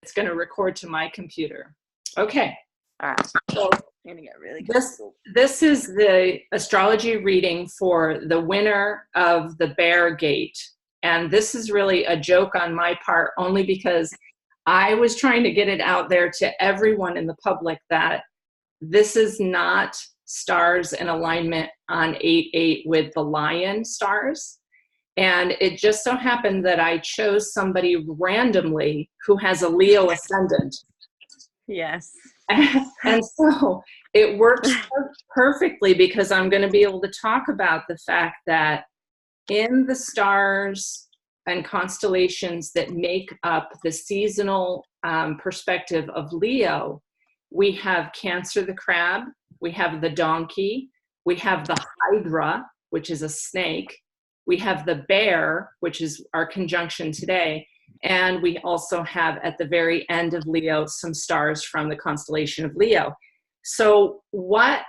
it's going to record to my computer. Okay. All right. So I'm gonna get really this is the astrology reading for the winner of the Bear Gate. And this is really a joke on my part, only because I was trying to get it out there to everyone in the public that this is not stars in alignment on 8-8 with the lion stars. And it just so happened that I chose somebody randomly who has a Leo ascendant. Yes. And so it works perfectly, because I'm going to be able to talk about the fact that in the stars and constellations that make up the seasonal perspective of Leo, we have Cancer the crab, we have the donkey, we have the hydra, which is a snake, we have the bear, which is our conjunction today, and we also have at the very end of Leo some stars from the constellation of Leo. So what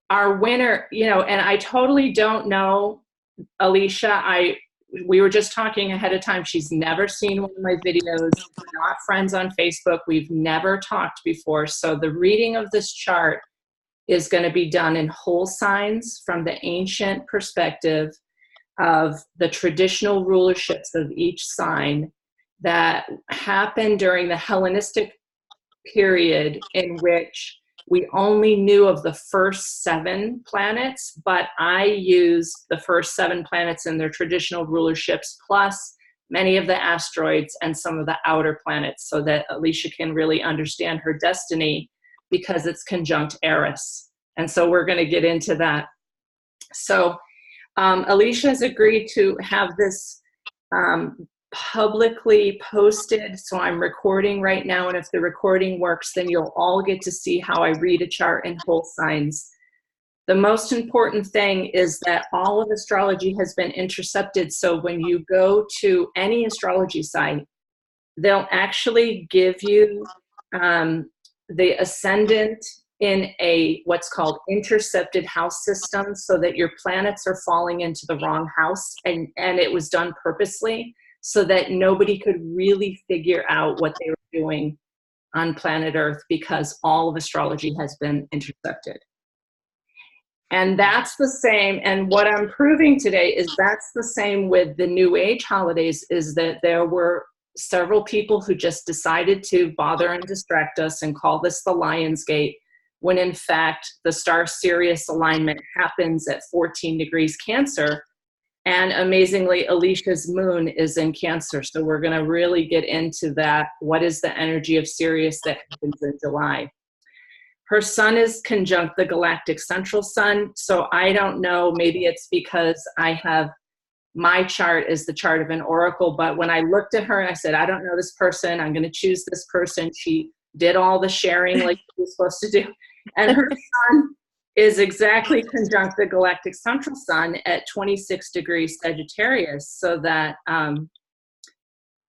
our winner, you know, and I totally don't know Alicia, we were just talking ahead of time. She's never seen one of my videos. We're not friends on Facebook. We've never talked before. So the reading of this chart is going to be done in whole signs from the ancient perspective of the traditional rulerships of each sign that happened during the Hellenistic period, in which we only knew of the first 7 planets, but I used the first 7 planets in their traditional rulerships, plus many of the asteroids and some of the outer planets, so that Alicia can really understand her destiny, because it's conjunct Eris. And so we're going to get into that. So Alicia has agreed to have this publicly posted, so I'm recording right now, and if the recording works, then you'll all get to see how I read a chart in whole signs. The most important thing is that all of astrology has been intercepted, so when you go to any astrology site, they'll actually give you the ascendant in a what's called intercepted house system, so that your planets are falling into the wrong house, and it was done purposely, so that nobody could really figure out what they were doing on planet Earth, because all of astrology has been intercepted. And that's the same, and what I'm proving today is that's the same with the New Age holidays, is that there were several people who just decided to bother and distract us and call this the Lion's Gate, when in fact the star Sirius alignment happens at 14 degrees Cancer. And amazingly, Alicia's moon is in Cancer. So we're going to really get into that. What is the energy of Sirius that happens in July? Her sun is conjunct the galactic central sun. So I don't know, maybe it's because I have, my chart is the chart of an oracle. But when I looked at her and I said, I don't know this person, I'm going to choose this person. She did all the sharing like she was supposed to do. And her sun is exactly conjunct the galactic central sun at 26 degrees Sagittarius, so that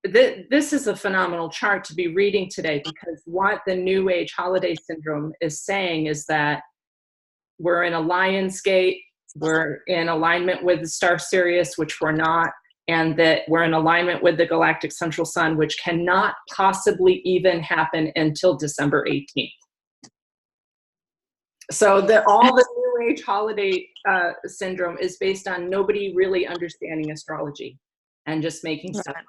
this is a phenomenal chart to be reading today, because what the New Age holiday syndrome is saying is that we're in a Lion's Gate, we're in alignment with the star Sirius, which we're not, and that we're in alignment with the galactic central sun, which cannot possibly even happen until December 18th. So all the New Age holiday syndrome is based on nobody really understanding astrology and just making stuff up.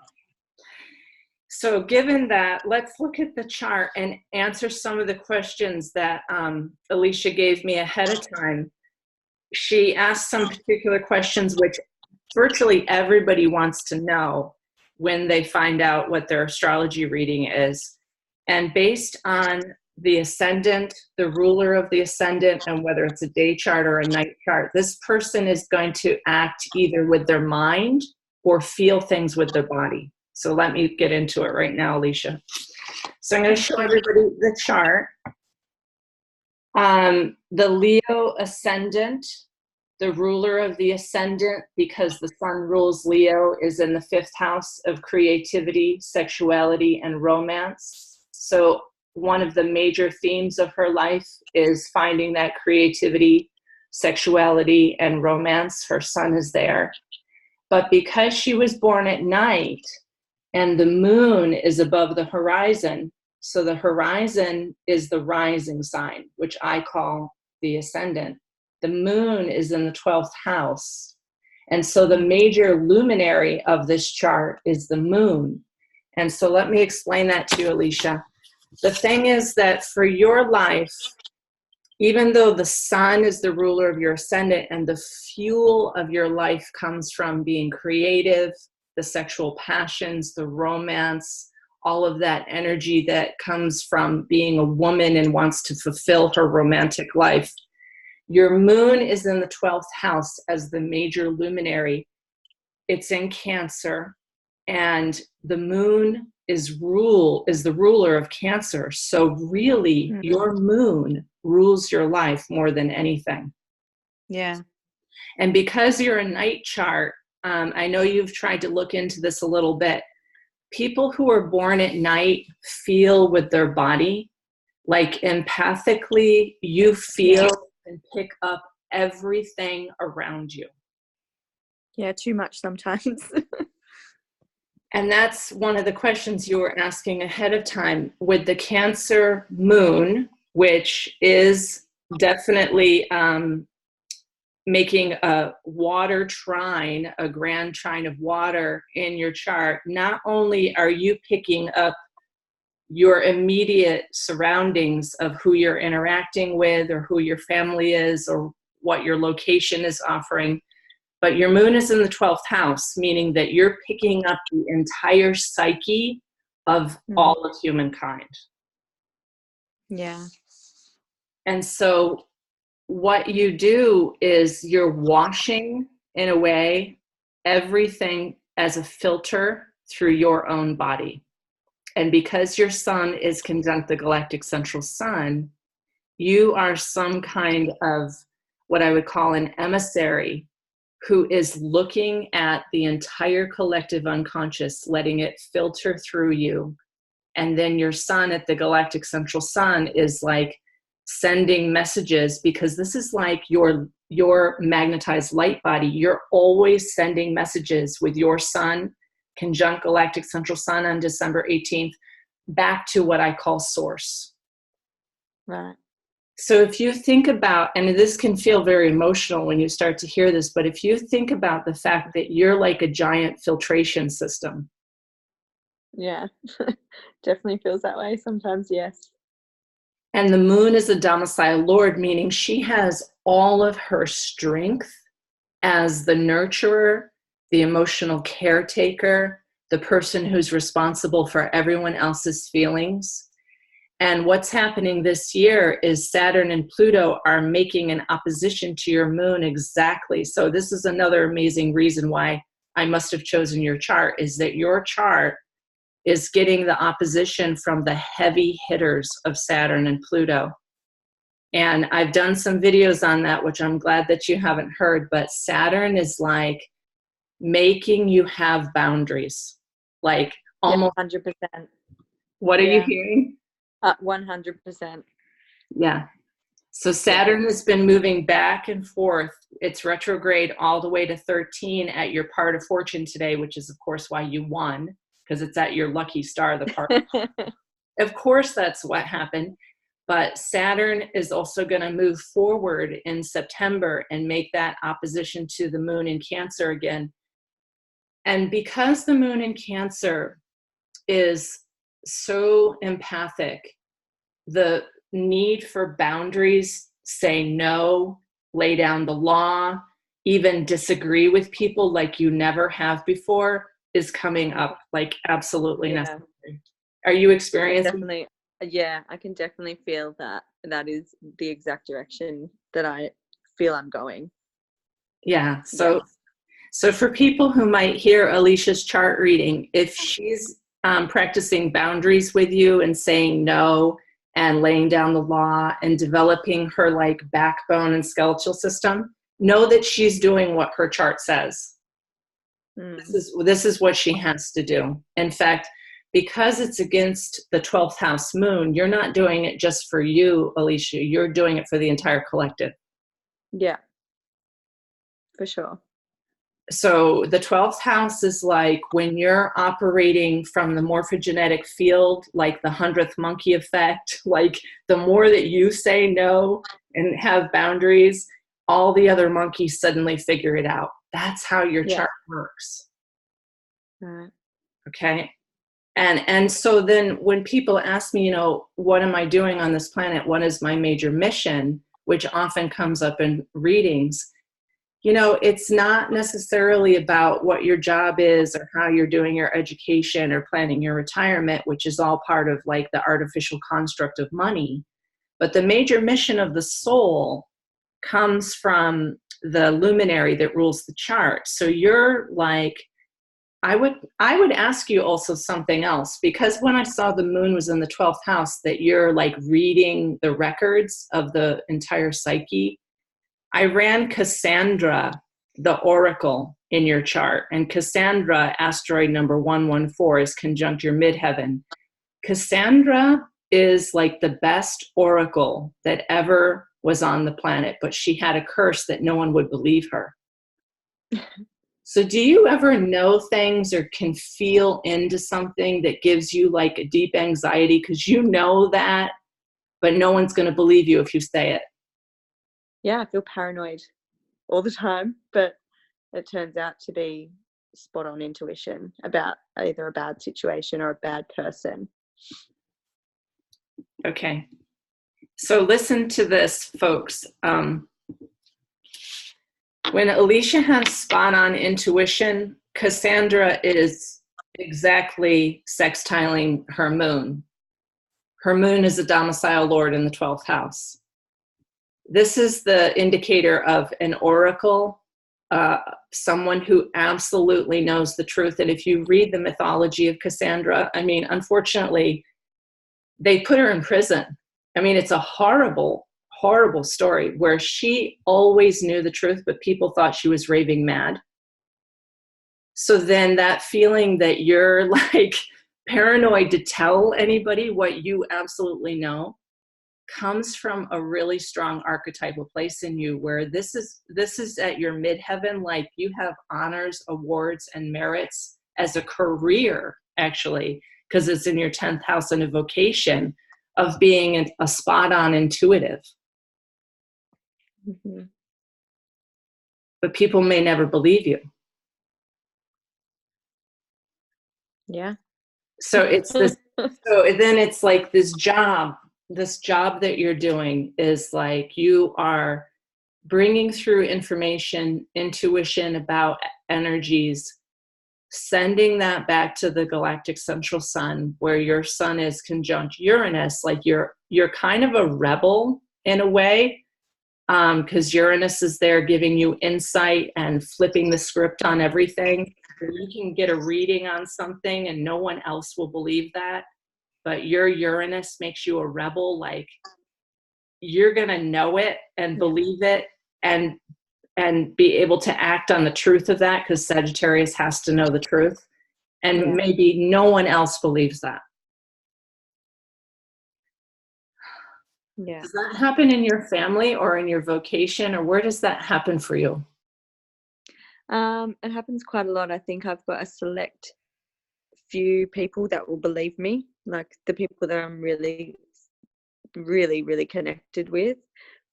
So given that, let's look at the chart and answer some of the questions that Alicia gave me ahead of time. She asked some particular questions which virtually everybody wants to know when they find out what their astrology reading is. And based on the ascendant, the ruler of the ascendant, and whether it's a day chart or a night chart, this person is going to act either with their mind or feel things with their body. So let me get into it right now, Alicia. So I'm going to show everybody the chart. The Leo ascendant, the ruler of the ascendant, because the sun rules Leo, is in the 5th house of creativity, sexuality, and romance. So one of the major themes of her life is finding that creativity, sexuality, and romance. Her sun is there. But because she was born at night and the moon is above the horizon, So the horizon is the rising sign, which I call the ascendant. The moon is in the 12th house. And so the major luminary of this chart is the moon. And so let me explain that to you, Alicia. The thing is that for your life, even though the sun is the ruler of your ascendant and the fuel of your life comes from being creative, the sexual passions, the romance, all of that energy that comes from being a woman and wants to fulfill her romantic life, your moon is in the 12th house as the major luminary. It's in Cancer, and the moon is the ruler of Cancer. So really, your moon rules your life more than anything. Yeah. And because you're a night chart, I know you've tried to look into this a little bit. People who are born at night feel with their body, like empathically, you feel and pick up everything around you. Yeah, too much sometimes. And that's one of the questions you were asking ahead of time with the Cancer moon, which is definitely making a water trine, a grand trine of water in your chart. Not only are you picking up your immediate surroundings of who you're interacting with or who your family is or what your location is offering, but your moon is in the 12th house, meaning that you're picking up the entire psyche of all of humankind. Yeah. And so what you do is you're washing, in a way, everything as a filter through your own body. And because your sun is conjunct the galactic central sun, you are some kind of what I would call an emissary who is looking at the entire collective unconscious, letting it filter through you. And then your sun at the galactic central sun is like sending messages, because this is like your magnetized light body. You're always sending messages with your sun conjunct galactic central sun on December 18th back to what I call source. Right. So if you think about, and this can feel very emotional when you start to hear this, but if you think about the fact that you're like a giant filtration system. Yeah. Definitely feels that way sometimes, yes. And the moon is a domicile lord, meaning she has all of her strength as the nurturer, the emotional caretaker, the person who's responsible for everyone else's feelings. And what's happening this year is Saturn and Pluto are making an opposition to your moon exactly. So this is another amazing reason why I must have chosen your chart, is that your chart is getting the opposition from the heavy hitters of Saturn and Pluto. And I've done some videos on that, which I'm glad that you haven't heard, but Saturn is like making you have boundaries, like almost 100%. What are you hearing? 100%. Yeah. So Saturn has been moving back and forth. It's retrograde all the way to 13 at your part of fortune today, which is, of course, why you won, because it's at your lucky star, the part. Of course, that's what happened. But Saturn is also going to move forward in September and make that opposition to the moon in Cancer again. And because the moon in Cancer is so empathic, the need for boundaries, say no, lay down the law, even disagree with people like you never have before is coming up, like absolutely necessary. Are you experiencing? Definitely. Yeah, I can definitely feel that. That is the exact direction that I feel I'm going. Yeah. So for people who might hear Alicia's chart reading, if she's practicing boundaries with you and saying no and laying down the law and developing her like backbone and skeletal system, know that she's doing what her chart says. This is what she has to do. In fact, because it's against the 12th house moon, you're not doing it just for you, Alicia. You're doing it for the entire collective. Yeah, for sure. So the 12th house is like when you're operating from the morphogenetic field, like the 100th monkey effect, like the more that you say no and have boundaries, all the other monkeys suddenly figure it out. That's how your Yeah. chart works. Right. Okay. And so then when people ask me, what am I doing on this planet? What is my major mission? Which often comes up in readings. It's not necessarily about what your job is or how you're doing your education or planning your retirement, which is all part of like the artificial construct of money. But the major mission of the soul comes from the luminary that rules the chart. So you're like, I would ask you also something else, because when I saw the moon was in the 12th house, that you're like reading the records of the entire psyche. I ran Cassandra, the oracle, in your chart, and Cassandra, asteroid number 114, is conjunct your midheaven. Cassandra is like the best oracle that ever was on the planet, but she had a curse that no one would believe her. So do you ever know things or can feel into something that gives you like a deep anxiety because you know that, but no one's going to believe you if you say it? Yeah, I feel paranoid all the time, but it turns out to be spot on intuition about either a bad situation or a bad person. Okay. So listen to this, folks. When Alicia has spot on intuition, Cassandra is exactly sextiling her moon. Her moon is a domicile lord in the 12th house. This is the indicator of an oracle, someone who absolutely knows the truth. And if you read the mythology of Cassandra, I mean, unfortunately, they put her in prison. I mean, it's a horrible, horrible story where she always knew the truth, but people thought she was raving mad. So then that feeling that you're like paranoid to tell anybody what you absolutely know comes from a really strong archetypal place in you, where this is at your midheaven, like you have honors, awards, and merits as a career, actually, because it's in your 10th house and a vocation of being a spot-on intuitive. Mm-hmm. But people may never believe you. Yeah. So it's this. So then it's like this job that you're doing is like you are bringing through information, intuition about energies, sending that back to the galactic central sun, where your sun is conjunct Uranus. Like you're kind of a rebel in a way, because Uranus is there giving you insight and flipping the script on everything. You can get a reading on something and no one else will believe that, but your Uranus makes you a rebel. Like you're going to know it and believe it and be able to act on the truth of that, because Sagittarius has to know the truth. And maybe no one else believes that. Yeah. Does that happen in your family or in your vocation, or where does that happen for you? It happens quite a lot. I think I've got a select few people that will believe me, like the people that I'm really, really, really connected with.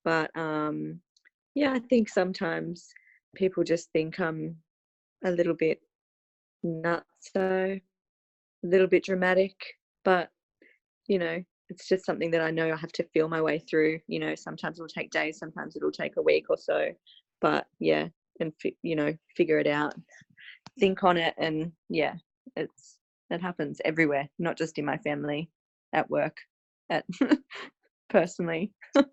But yeah, I think sometimes people just think I'm a little bit nuts, so a little bit dramatic. But it's just something that I know I have to feel my way through. Sometimes it'll take days, sometimes it'll take a week or so. But yeah, and figure it out, think on it, and yeah, it happens everywhere, not just in my family, at work, at personally. Yeah.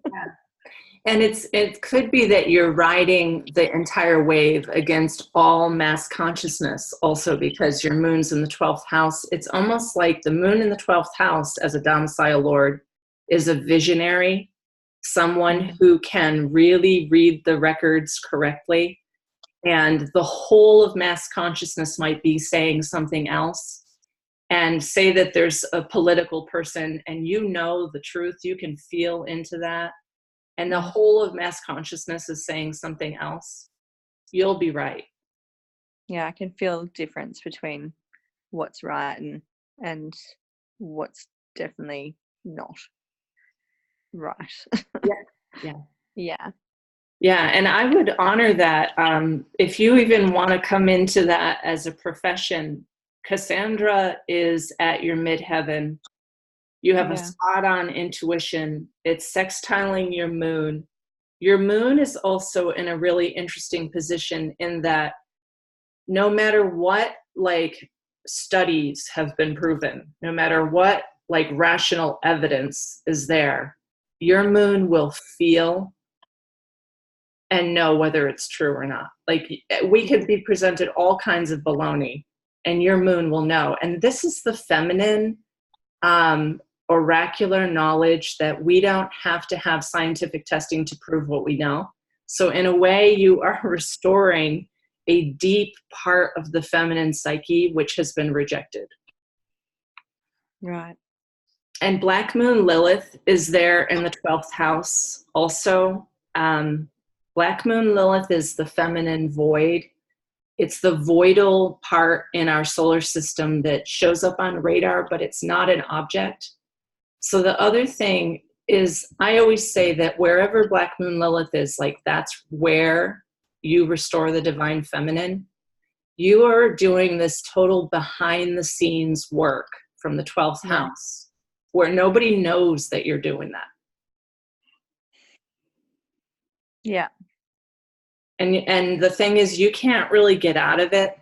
And it could be that you're riding the entire wave against all mass consciousness also, because your moon's in the 12th house. It's almost like the moon in the 12th house as a domicile lord is a visionary, someone who can really read the records correctly. And the whole of mass consciousness might be saying something else. And say that there's a political person and you know the truth, you can feel into that, and the whole of mass consciousness is saying something else, you'll be right. Yeah, I can feel the difference between what's right and what's definitely not right. Yeah. Yeah. Yeah. Yeah, and I would honor that. If you even want to come into that as a profession, Cassandra is at your midheaven. You have a Yeah. spot on intuition. It's sextiling your moon. Your moon is also in a really interesting position in that no matter what, like, studies have been proven, no matter what, like, rational evidence is there, your moon will feel and know whether it's true or not. Like, we could be presented all kinds of baloney and your moon will know. And this is the feminine oracular knowledge that we don't have to have scientific testing to prove what we know. So in a way, you are restoring a deep part of the feminine psyche, which has been rejected. Right. And Black Moon Lilith is there in the 12th house also. Black Moon Lilith is the feminine void. It's the voidal part in our solar system that shows up on radar, but it's not an object. So the other thing is, I always say that wherever Black Moon Lilith is, like, that's where you restore the divine feminine. You are doing this total behind the scenes work from the 12th house where nobody knows that you're doing that. Yeah. And the thing is, you can't really get out of it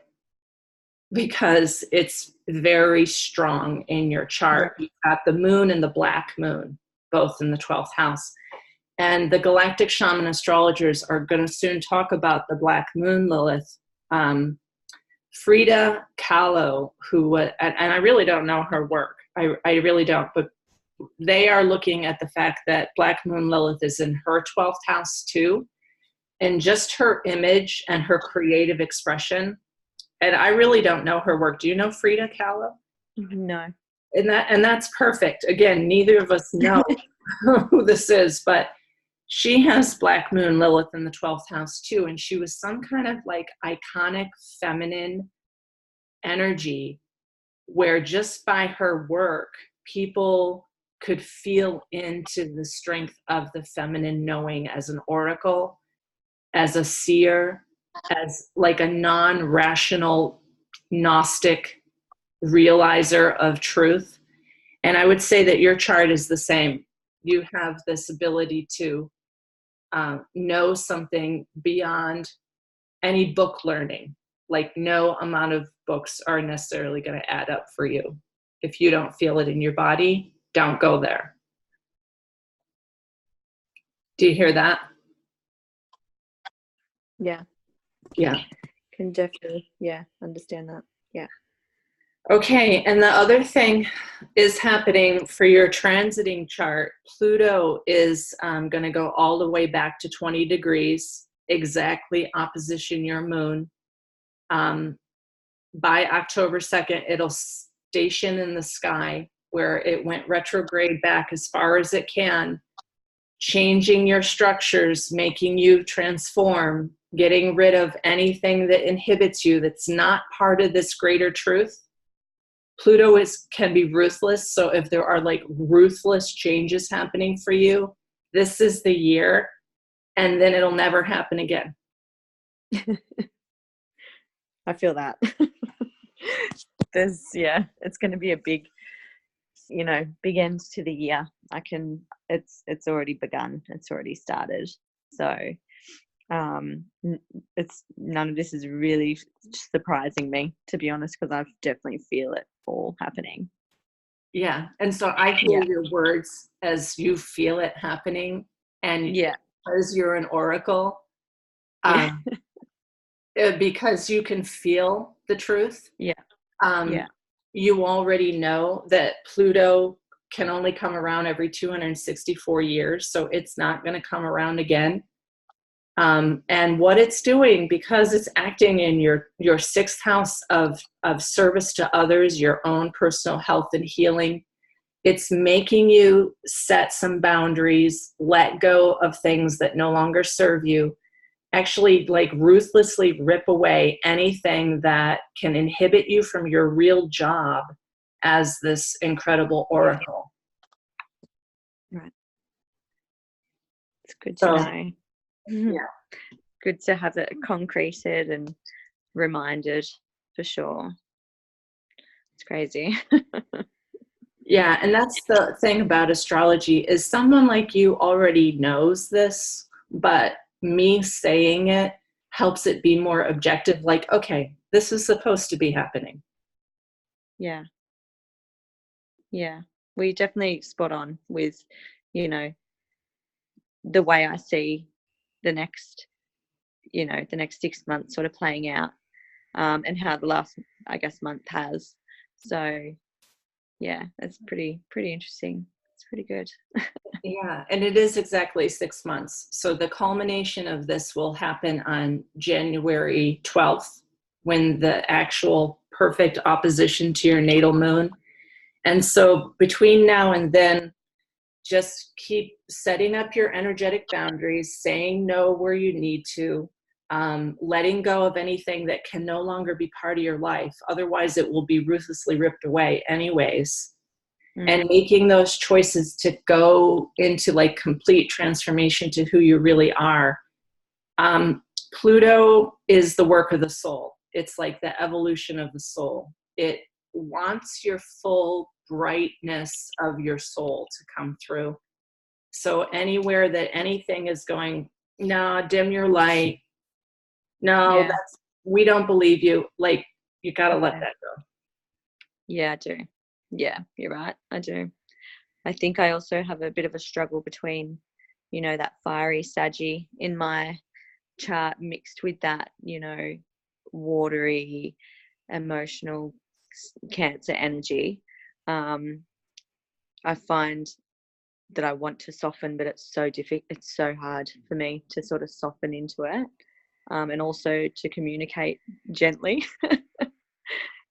because it's very strong in your chart. You've got the moon and the black moon, both in the 12th house. And the galactic shaman astrologers are going to soon talk about the Black Moon Lilith. Frida Kahlo, who, and I really don't know her work. I really don't, but they are looking at the fact that Black Moon Lilith is in her 12th house too. And just her image and her creative expression. And I really don't know her work. Do you know Frida Kahlo? No. And that's perfect. Again, neither of us know who this is, but she has Black Moon Lilith in the 12th house too. And she was some kind of like iconic feminine energy where just by her work, people could feel into the strength of the feminine knowing as an oracle, as a seer, as like a non-rational Gnostic realizer of truth. And I would say that your chart is the same. You have this ability to know something beyond any book learning. Like, no amount of books are necessarily going to add up for you. If you don't feel it in your body, don't go there. Do you hear that? Yeah. Yeah. Can definitely, understand that. Yeah. Okay, and the other thing is happening for your transiting chart. Pluto is going to go all the way back to 20 degrees, exactly opposition your moon. By October 2nd, it'll station in the sky where it went retrograde back as far as it can, changing your structures, making you transform, getting rid of anything that inhibits you that's not part of this greater truth. Pluto can be ruthless, so if there are like ruthless changes happening for you, this is the year, and then it'll never happen again. I feel that. It's going to be a big, big end to the year. It's already begun. It's already started. So, it's none of this is really surprising me, to be honest, because I definitely feel it all happening. Yeah, and so I hear your words as you feel it happening, and because you're an oracle, because you can feel the truth. You already know that Pluto can only come around every 264 years, so it's not going to come around again. And what it's doing, because it's acting in your 6th house of service to others, your own personal health and healing, it's making you set some boundaries, let go of things that no longer serve you, actually like ruthlessly rip away anything that can inhibit you from your real job as this incredible oracle. Right. It's good to So, know. yeah. Good to have it concreted and reminded, for sure. It's crazy. Yeah, and that's the thing about astrology is someone like you already knows this, but me saying it helps it be more objective, like, okay, this is supposed to be happening. Yeah. Yeah. We definitely spot on with, you know, the way I see the next, the next 6 months sort of playing out, and how the last, I guess, month has. So yeah, that's pretty interesting. It's pretty good. Yeah, and it is exactly 6 months. So the culmination of this will happen on January 12th, when the actual perfect opposition to your natal moon. And so between now and then, just keep setting up your energetic boundaries, saying no where you need to, letting go of anything that can no longer be part of your life. Otherwise, it will be ruthlessly ripped away anyways. And making those choices to go into like complete transformation to who you really are. Pluto is the work of the soul. It's like the evolution of the soul. It wants your full brightness of your soul to come through. So anywhere that anything is going, no, dim your light. No, we don't believe you. Like, you got to let that go. Yeah, I do. Yeah, you're right. I do. I think I also have a bit of a struggle between, that fiery Saggy in my chart mixed with that, watery, emotional Cancer energy. I find that I want to soften, but it's so difficult. It's so hard for me to sort of soften into it, and also to communicate gently.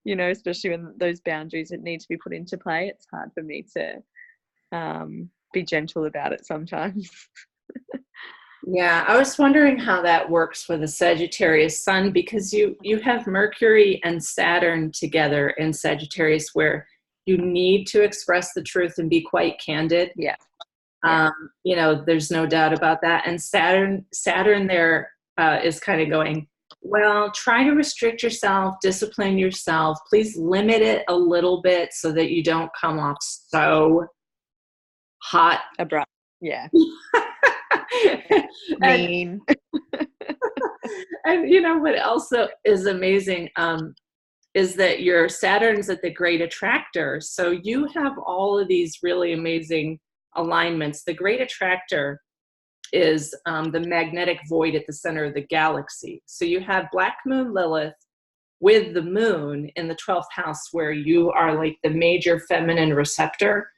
Especially when those boundaries that need to be put into play. It's hard for me to be gentle about it sometimes. Yeah, I was wondering how that works with a Sagittarius sun, because you have Mercury and Saturn together in Sagittarius, where you need to express the truth and be quite candid. Yeah. There's no doubt about that. And Saturn there is kind of going, well, try to restrict yourself, discipline yourself. Please limit it a little bit so that you don't come off so hot. Abrupt. Yeah. Mean. And what also is amazing is that your Saturn's at the great attractor. So you have all of these really amazing alignments. The great attractor is the magnetic void at the center of the galaxy. So you have Black Moon Lilith with the moon in the 12th house, where you are like the major feminine receptor.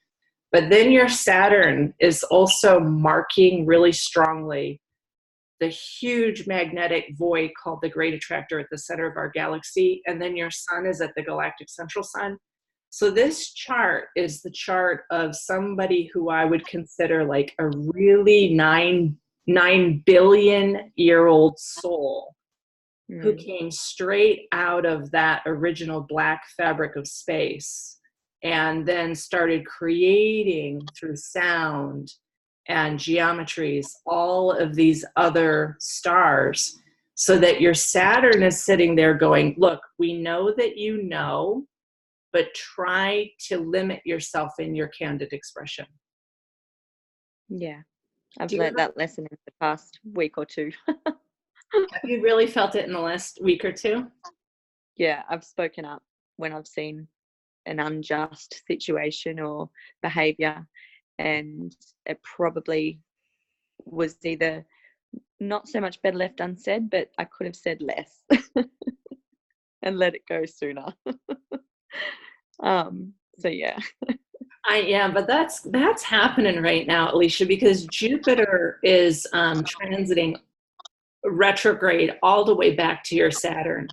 But then your Saturn is also marking really strongly the huge magnetic void called the great attractor at the center of our galaxy. And then your sun is at the galactic central sun. So this chart is the chart of somebody who I would consider like a really 9 billion-year-old soul who came straight out of that original black fabric of space, and then started creating through sound and geometries all of these other stars, so that your Saturn is sitting there going, look, we know that you know, but try to limit yourself in your candid expression. Yeah, I've learned that lesson in the past week or two. Have you really felt it in the last week or two? Yeah, I've spoken up when I've seen an unjust situation or behavior, and it probably was either not so much better left unsaid, but I could have said less and let it go sooner. So yeah. But that's happening right now, Alicia, because Jupiter is transiting retrograde all the way back to your Saturn.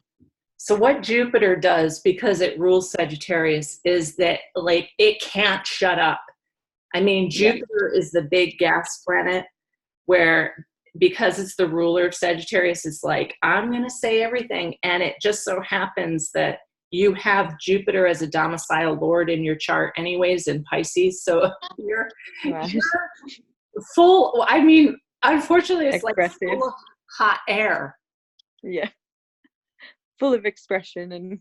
So what Jupiter does, because it rules Sagittarius, is that like it can't shut up. I mean, Jupiter is the big gas planet where because it's the ruler of Sagittarius, it's like, I'm going to say everything. And it just so happens that you have Jupiter as a domicile lord in your chart anyways in Pisces. So you're, Right. you're full, I mean, unfortunately, it's Aggressive. like full of hot air. Yeah. Full of expression and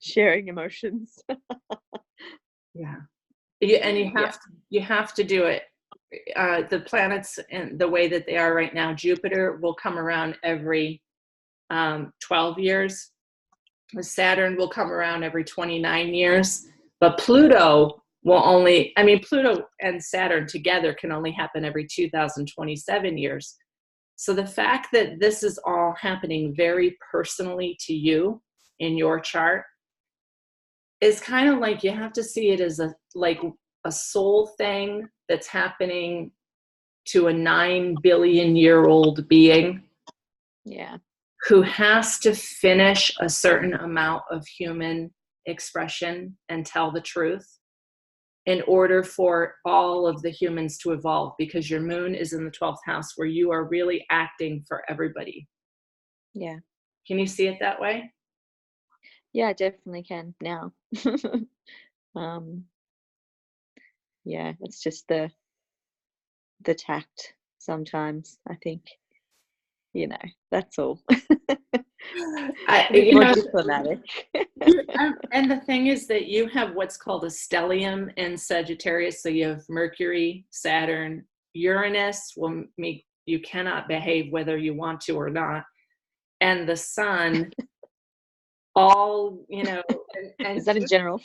sharing emotions. Yeah. And you have to do it. The planets and the way that they are right now, Jupiter will come around every 12 years. Saturn will come around every 29 years. But Pluto will only, I mean, Pluto and Saturn together can only happen every 2027 years. So the fact that this is all happening very personally to you in your chart is kind of like, you have to see it as a soul thing that's happening to a 9 billion year old being. Yeah. Who has to finish a certain amount of human expression and tell the truth in order for all of the humans to evolve, because your moon is in the 12th house where you are really acting for everybody. Yeah. Can you see it that way? Yeah, I definitely can now. Yeah, it's just the tact sometimes, I think. That's all. A bit more diplomatic. And the thing is that you have what's called a stellium in Sagittarius. So you have Mercury, Saturn, Uranus will make you cannot behave whether you want to or not. And the sun, all, and Is that in general?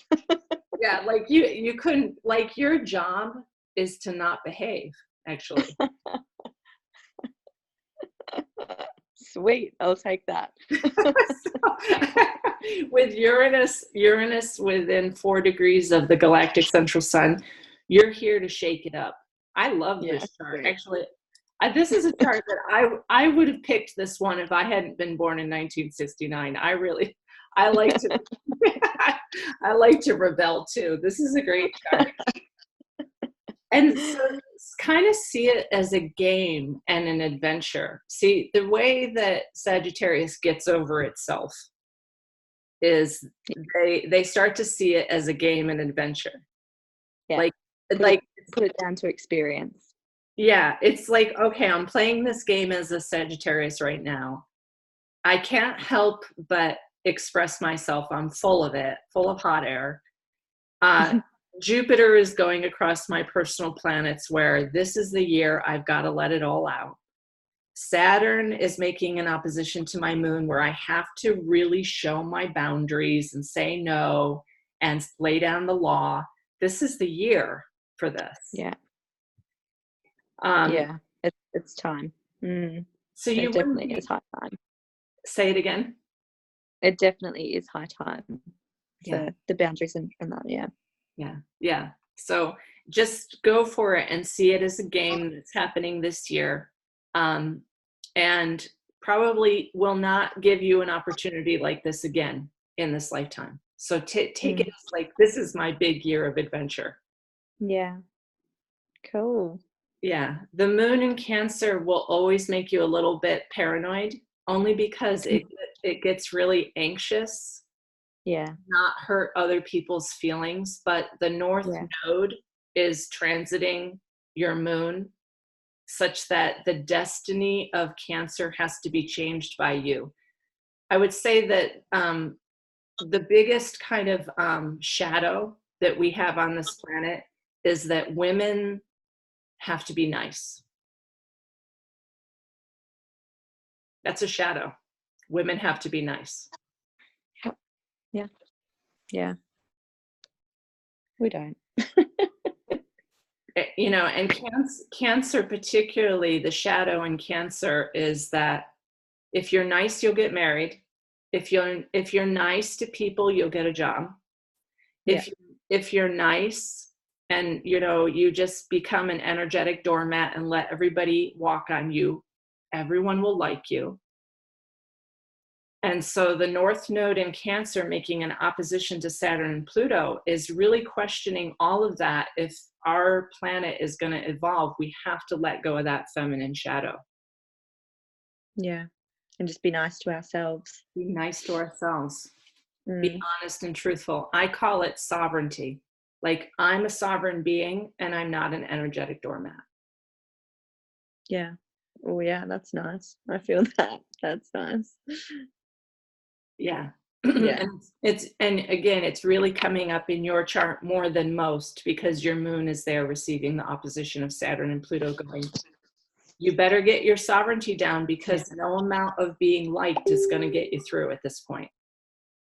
Yeah, like you couldn't, like your job is to not behave, actually. Sweet, I'll take that. With Uranus within 4 degrees of the galactic central sun, you're here to shake it up. I love this chart. Great. Actually, this is a chart that I would have picked this one if I hadn't been born in 1969. I like to I like to rebel too. This is a great chart. And so kind of see it as a game and an adventure. See, the way that Sagittarius gets over itself is they start to see it as a game and adventure. Yeah. Put it down to experience. Yeah, it's like, okay, I'm playing this game as a Sagittarius right now. I can't help but express myself. I'm full of it, full of hot air. Jupiter is going across my personal planets where this is the year I've got to let it all out. Saturn is making an opposition to my moon where I have to really show my boundaries and say no and lay down the law. This is the year for this. Yeah. Yeah. It's time. So it definitely is high time. Say it again. It definitely is high time Yeah. for the boundaries and that. Yeah. So just go for it and see it as a game that's happening this year. And probably will not give you an opportunity like this again in this lifetime. So take it as like, this is my big year of adventure. Yeah. Cool. Yeah. The moon in Cancer will always make you a little bit paranoid, only because it gets really anxious. Yeah. Not hurt other people's feelings, but the North Node is transiting your moon such that the destiny of Cancer has to be changed by you. I would say that the biggest kind of shadow that we have on this planet is that women have to be nice. That's a shadow. Women have to be nice. Yeah. We don't. And Cancer, particularly the shadow in Cancer, is that if you're nice, you'll get married. If you're nice to people, you'll get a job. If you're nice and you just become an energetic doormat and let everybody walk on you, everyone will like you. And so the North Node in Cancer making an opposition to Saturn and Pluto is really questioning all of that. If our planet is going to evolve, we have to let go of that feminine shadow. Yeah. And just be nice to ourselves. Be nice to ourselves. Be Mm. honest and truthful. I call it sovereignty. Like, I'm a sovereign being and I'm not an energetic doormat. Yeah. Oh, yeah, that's nice. I feel that. That's nice. Yeah. Yeah. And again, it's really coming up in your chart more than most because your moon is there receiving the opposition of Saturn and Pluto going, you better get your sovereignty down because no amount of being liked is going to get you through at this point.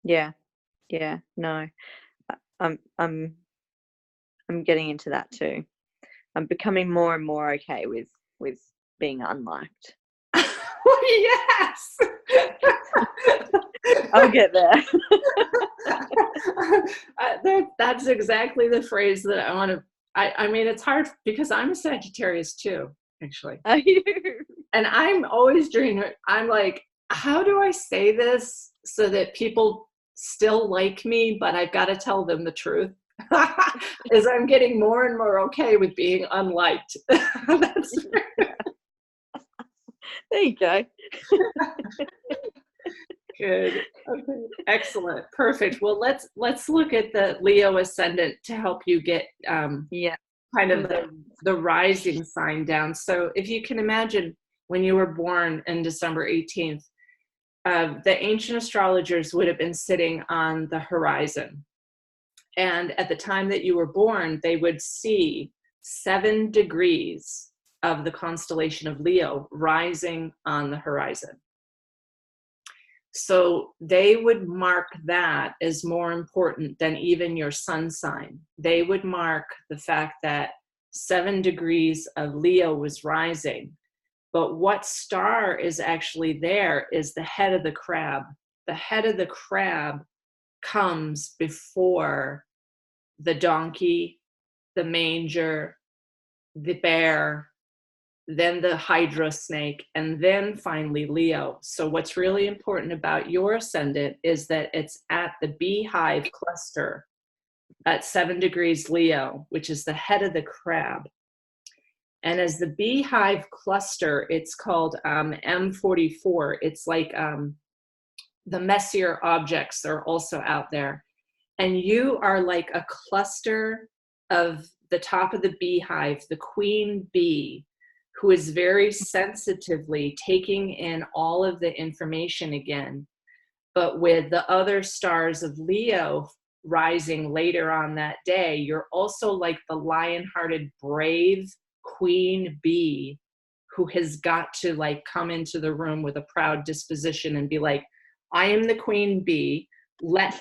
Yeah. Yeah. No. I'm getting into that too. I'm becoming more and more okay with being unliked. Yes. I'll get there. That's exactly the phrase that I want to. I mean, it's hard because I'm a Sagittarius too, actually. Are you? And I'm always dreaming. I'm like, how do I say this so that people still like me, but I've got to tell them the truth? Is I'm getting more and more okay with being unliked. That's There you go. good. Okay. Excellent. Perfect. Well, let's look at the Leo ascendant to help you get Yeah. kind of the rising sign down. So if you can imagine when you were born in December 18th, the ancient astrologers would have been sitting on the horizon. And at the time that you were born, they would see 7 degrees of the constellation of Leo rising on the horizon. So they would mark that as more important than even your sun sign. They would mark the fact that 7 degrees of Leo was rising. But what star is actually there is the head of the crab. The head of the crab comes before the donkey, the manger, the bear, then the hydra snake, and then finally Leo. So what's really important about your ascendant is that it's at the beehive cluster at 7 degrees Leo, which is the head of the crab. And as the beehive cluster, it's called M44. It's like the messier objects are also out there. And you are like a cluster of the top of the beehive, the queen bee, who is very sensitively taking in all of the information again. But with the other stars of Leo rising later on that day, you're also like the lion-hearted, brave queen bee who has got to like come into the room with a proud disposition and be like, I am the queen bee. Let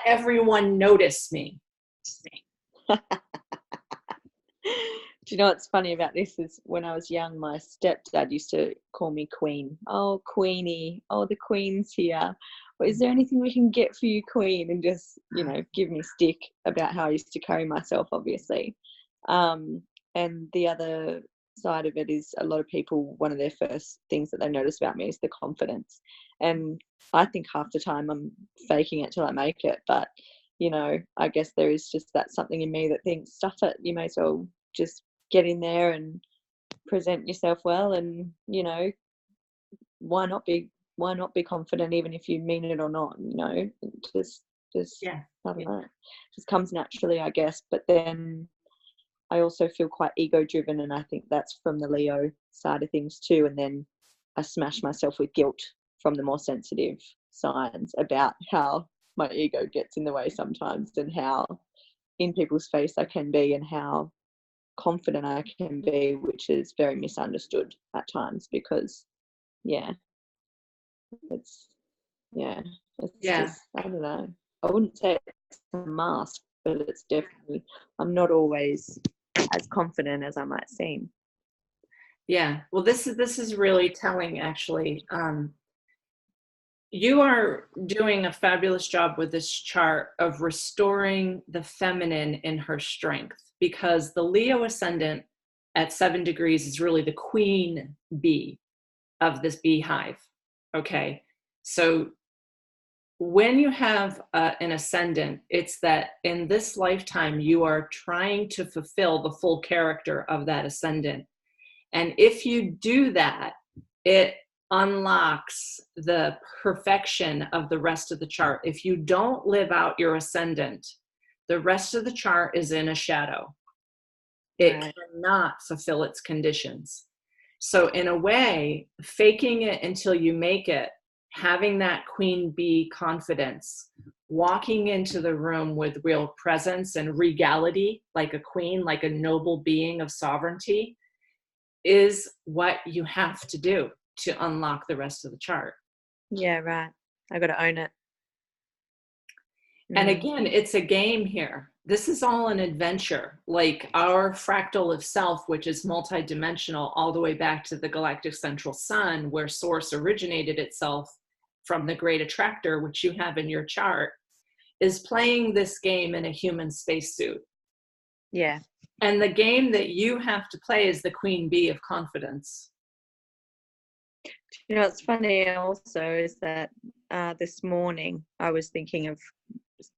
everyone notice me. Do you know what's funny about this is when I was young, my stepdad used to call me Queen. Oh, Queenie. Oh, the Queen's here. Well, is there anything we can get for you, Queen? And just, give me stick about how I used to carry myself, obviously. And the other side of it is a lot of people, one of their first things that they notice about me is the confidence. And I think half the time I'm faking it till I make it. But, I guess there is just that something in me that thinks, stuff it, you may as well just get in there and present yourself well. And, why not be confident even if you mean it or not, just Yeah. I don't know, just comes naturally, I guess. But then I also feel quite ego driven, and I think that's from the Leo side of things too. And then I smash myself with guilt from the more sensitive signs about how my ego gets in the way sometimes, and how in people's face I can be, and how confident I can be, which is very misunderstood at times because it's just, I don't know, I wouldn't say it's a mask, but it's definitely, I'm not always as confident as I might seem. Yeah. Well, this is really telling, actually. You are doing a fabulous job with this chart of restoring the feminine in her strength, because the Leo ascendant at 7 degrees is really the queen bee of this beehive. Okay. So when you have an ascendant, it's that in this lifetime, you are trying to fulfill the full character of that ascendant. And if you do that, it unlocks the perfection of the rest of the chart. If you don't live out your ascendant, the rest of the chart is in a shadow. It Right. cannot fulfill its conditions. So in a way, faking it until you make it, having that queen bee confidence, walking into the room with real presence and regality, like a queen, like a noble being of sovereignty, is what you have to do to unlock the rest of the chart. Yeah, right. I got to own it. And again, it's a game here. This is all an adventure. Like our fractal of self, which is multidimensional all the way back to the galactic central sun, where source originated itself from the great attractor, which you have in your chart, is playing this game in a human spacesuit. Yeah. And the game that you have to play is the queen bee of confidence. You know, it's funny also is that this morning I was thinking of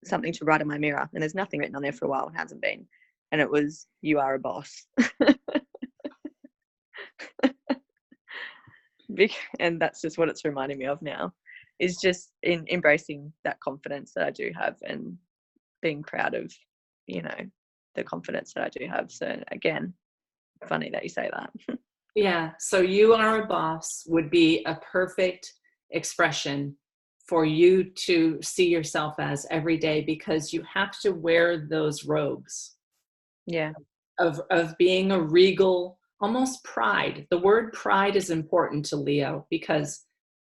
something to write in my mirror, and there's nothing written on there for a while, it hasn't been, and it was, "You are a boss." And that's just what it's reminding me of now, is just in embracing that confidence that I do have and being proud of, you know, the confidence that I do have. So again, funny that you say that. Yeah, so "you are a boss" would be a perfect expression for you to see yourself as every day, because you have to wear those robes Yeah. of being a regal, almost pride. The word pride is important to Leo because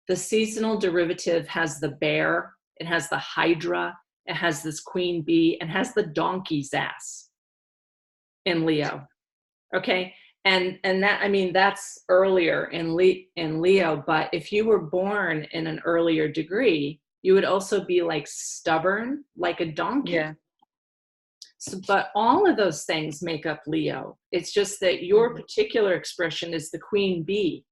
the seasonal derivative has the bear, it has the hydra, it has this queen bee, and has the donkey's ass in Leo. Okay. And that, I mean, that's earlier in Leo, but if you were born in an earlier degree, you would also be like stubborn, like a donkey. Yeah. So, but all of those things make up Leo. It's just that your particular expression is the queen bee.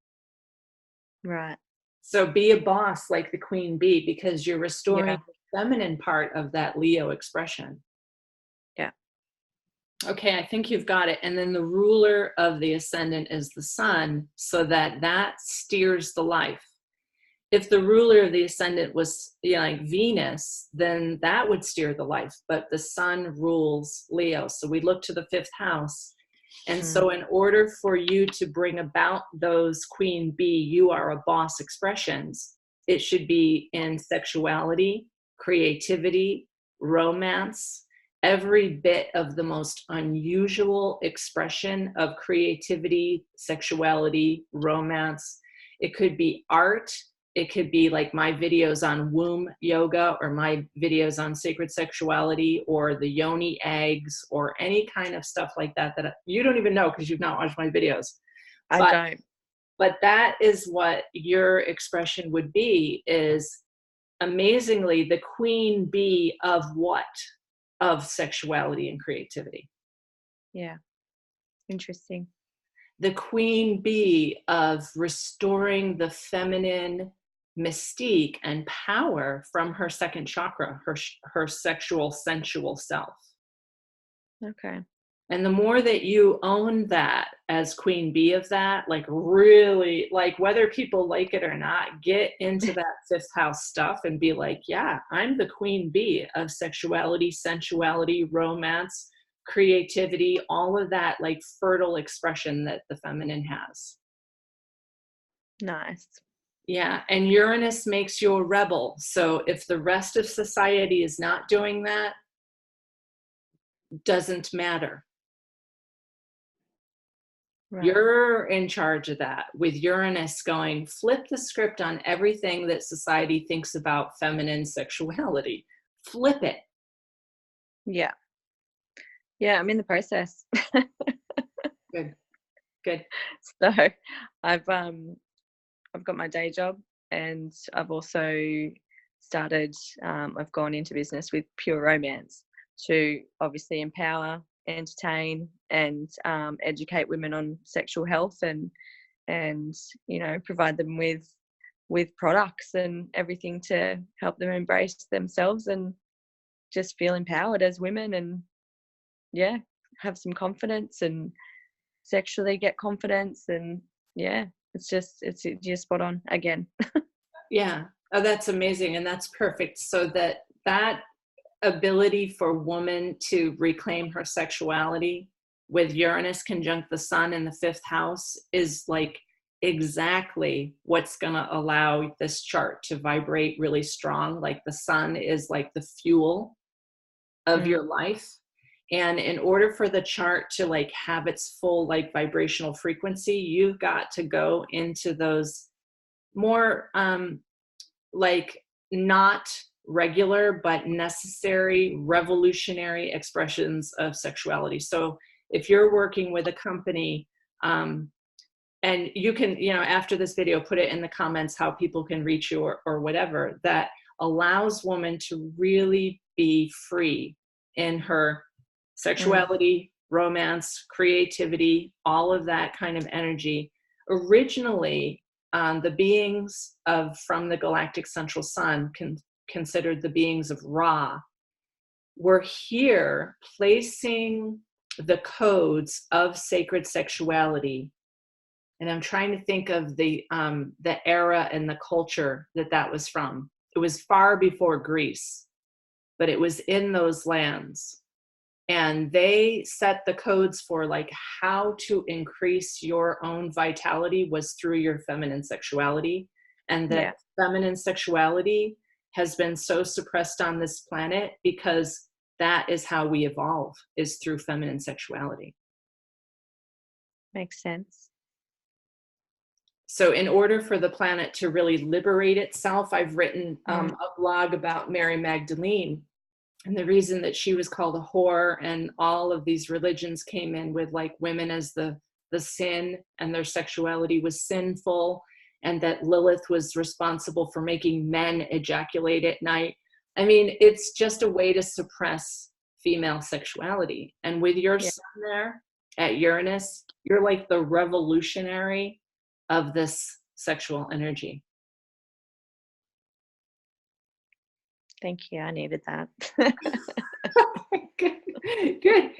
Right. So be a boss like the queen bee, because you're restoring Yeah. the feminine part of that Leo expression. Yeah. Okay, I think you've got it. And then the ruler of the ascendant is the sun, so that steers the life. If the ruler of the ascendant was, you know, like Venus, then that would steer the life. But the sun rules Leo. So we look to the fifth house. And so in order for you to bring about those queen bee, "you are a boss" expressions, it should be in sexuality, creativity, romance, every bit of the most unusual expression of creativity, sexuality, romance. It could be art. It could be like my videos on womb yoga, or my videos on sacred sexuality, or the yoni eggs, or any kind of stuff like that that you don't even know because you've not watched my videos. I But don't. that is what your expression would be, is amazingly the queen bee of what? Of sexuality and creativity. Yeah. Interesting. The queen bee of restoring the feminine mystique and power from her second chakra, her sexual, sensual self. Okay. And the more that you own that as queen bee of that, like really, like whether people like it or not, get into that fifth house stuff and be like, yeah, I'm the queen bee of sexuality, sensuality, romance, creativity, all of that like fertile expression that the feminine has. Nice. Yeah, and Uranus makes you a rebel. So if the rest of society is not doing that, doesn't matter. Right. You're in charge of that, with Uranus going, flip the script on everything that society thinks about feminine sexuality. Flip it. Yeah. Yeah, I'm in the process. Good, good. So I've got my day job, and I've also started, I've gone into business with Pure Romance to obviously empower, entertain, and educate women on sexual health, and you know, provide them with with products and everything to help them embrace themselves and just feel empowered as women, and yeah, have some confidence and sexually get confidence. And yeah, you're spot on again. Yeah. Oh, that's amazing. And that's perfect. So that ability for woman to reclaim her sexuality with Uranus conjunct the sun in the 5th house is like exactly what's going to allow this chart to vibrate really strong. Like the sun is like the fuel of your life. And in order for the chart to like have its full like vibrational frequency, you've got to go into those more like not regular but necessary revolutionary expressions of sexuality. So if you're working with a company, and you can, after this video, put it in the comments how people can reach you or whatever, that allows women to really be free in her sexuality, romance, creativity, all of that kind of energy. Originally, the beings from the galactic central sun, considered the beings of Ra, were here placing the codes of sacred sexuality. And I'm trying to think of the era and the culture that was from. It was far before Greece, but it was in those lands. And they set the codes for like how to increase your own vitality was through your feminine sexuality. And that feminine sexuality has been so suppressed on this planet because that is how we evolve, is through feminine sexuality. Makes sense. So in order for the planet to really liberate itself, I've written a blog about Mary Magdalene. And the reason that she was called a whore, and all of these religions came in with like women as the sin, and their sexuality was sinful, and that Lilith was responsible for making men ejaculate at night. I mean, it's just a way to suppress female sexuality. And with your sun there at Uranus, you're like the revolutionary of this sexual energy. Thank you. I needed that. Good.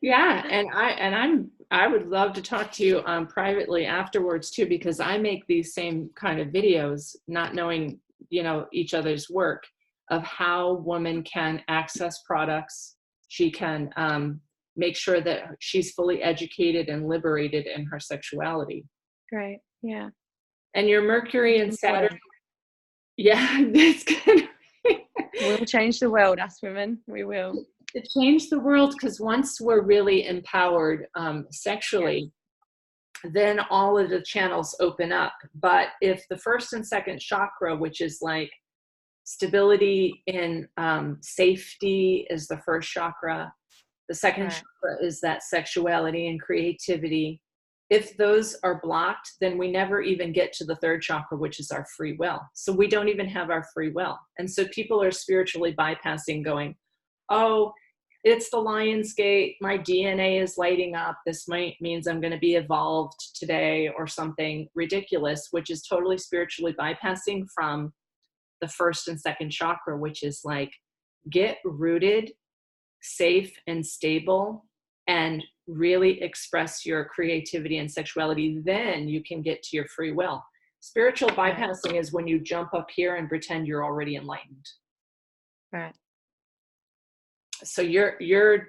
Yeah, and I would love to talk to you privately afterwards too, because I make these same kind of videos, not knowing each other's work, of how women can access products. She can make sure that she's fully educated and liberated in her sexuality. Great. Yeah. And your Mercury and Saturn. Yeah, that's good. We'll change the world, us women. We will. To change the world, because once we're really empowered sexually, then all of the channels open up. But if the 1st and 2nd chakra, which is like stability in safety, is the 1st chakra, the 2nd chakra is that sexuality and creativity. If those are blocked, then we never even get to the 3rd chakra, which is our free will. So we don't even have our free will. And so people are spiritually bypassing, going, oh, it's the Lion's Gate, my DNA is lighting up, this means I'm going to be evolved today, or something ridiculous, which is totally spiritually bypassing from the 1st and 2nd chakra, which is like, get rooted, safe and stable, and really express your creativity and sexuality. Then you can get to your free will. Spiritual bypassing is when you jump up here and pretend you're already enlightened. Right. So your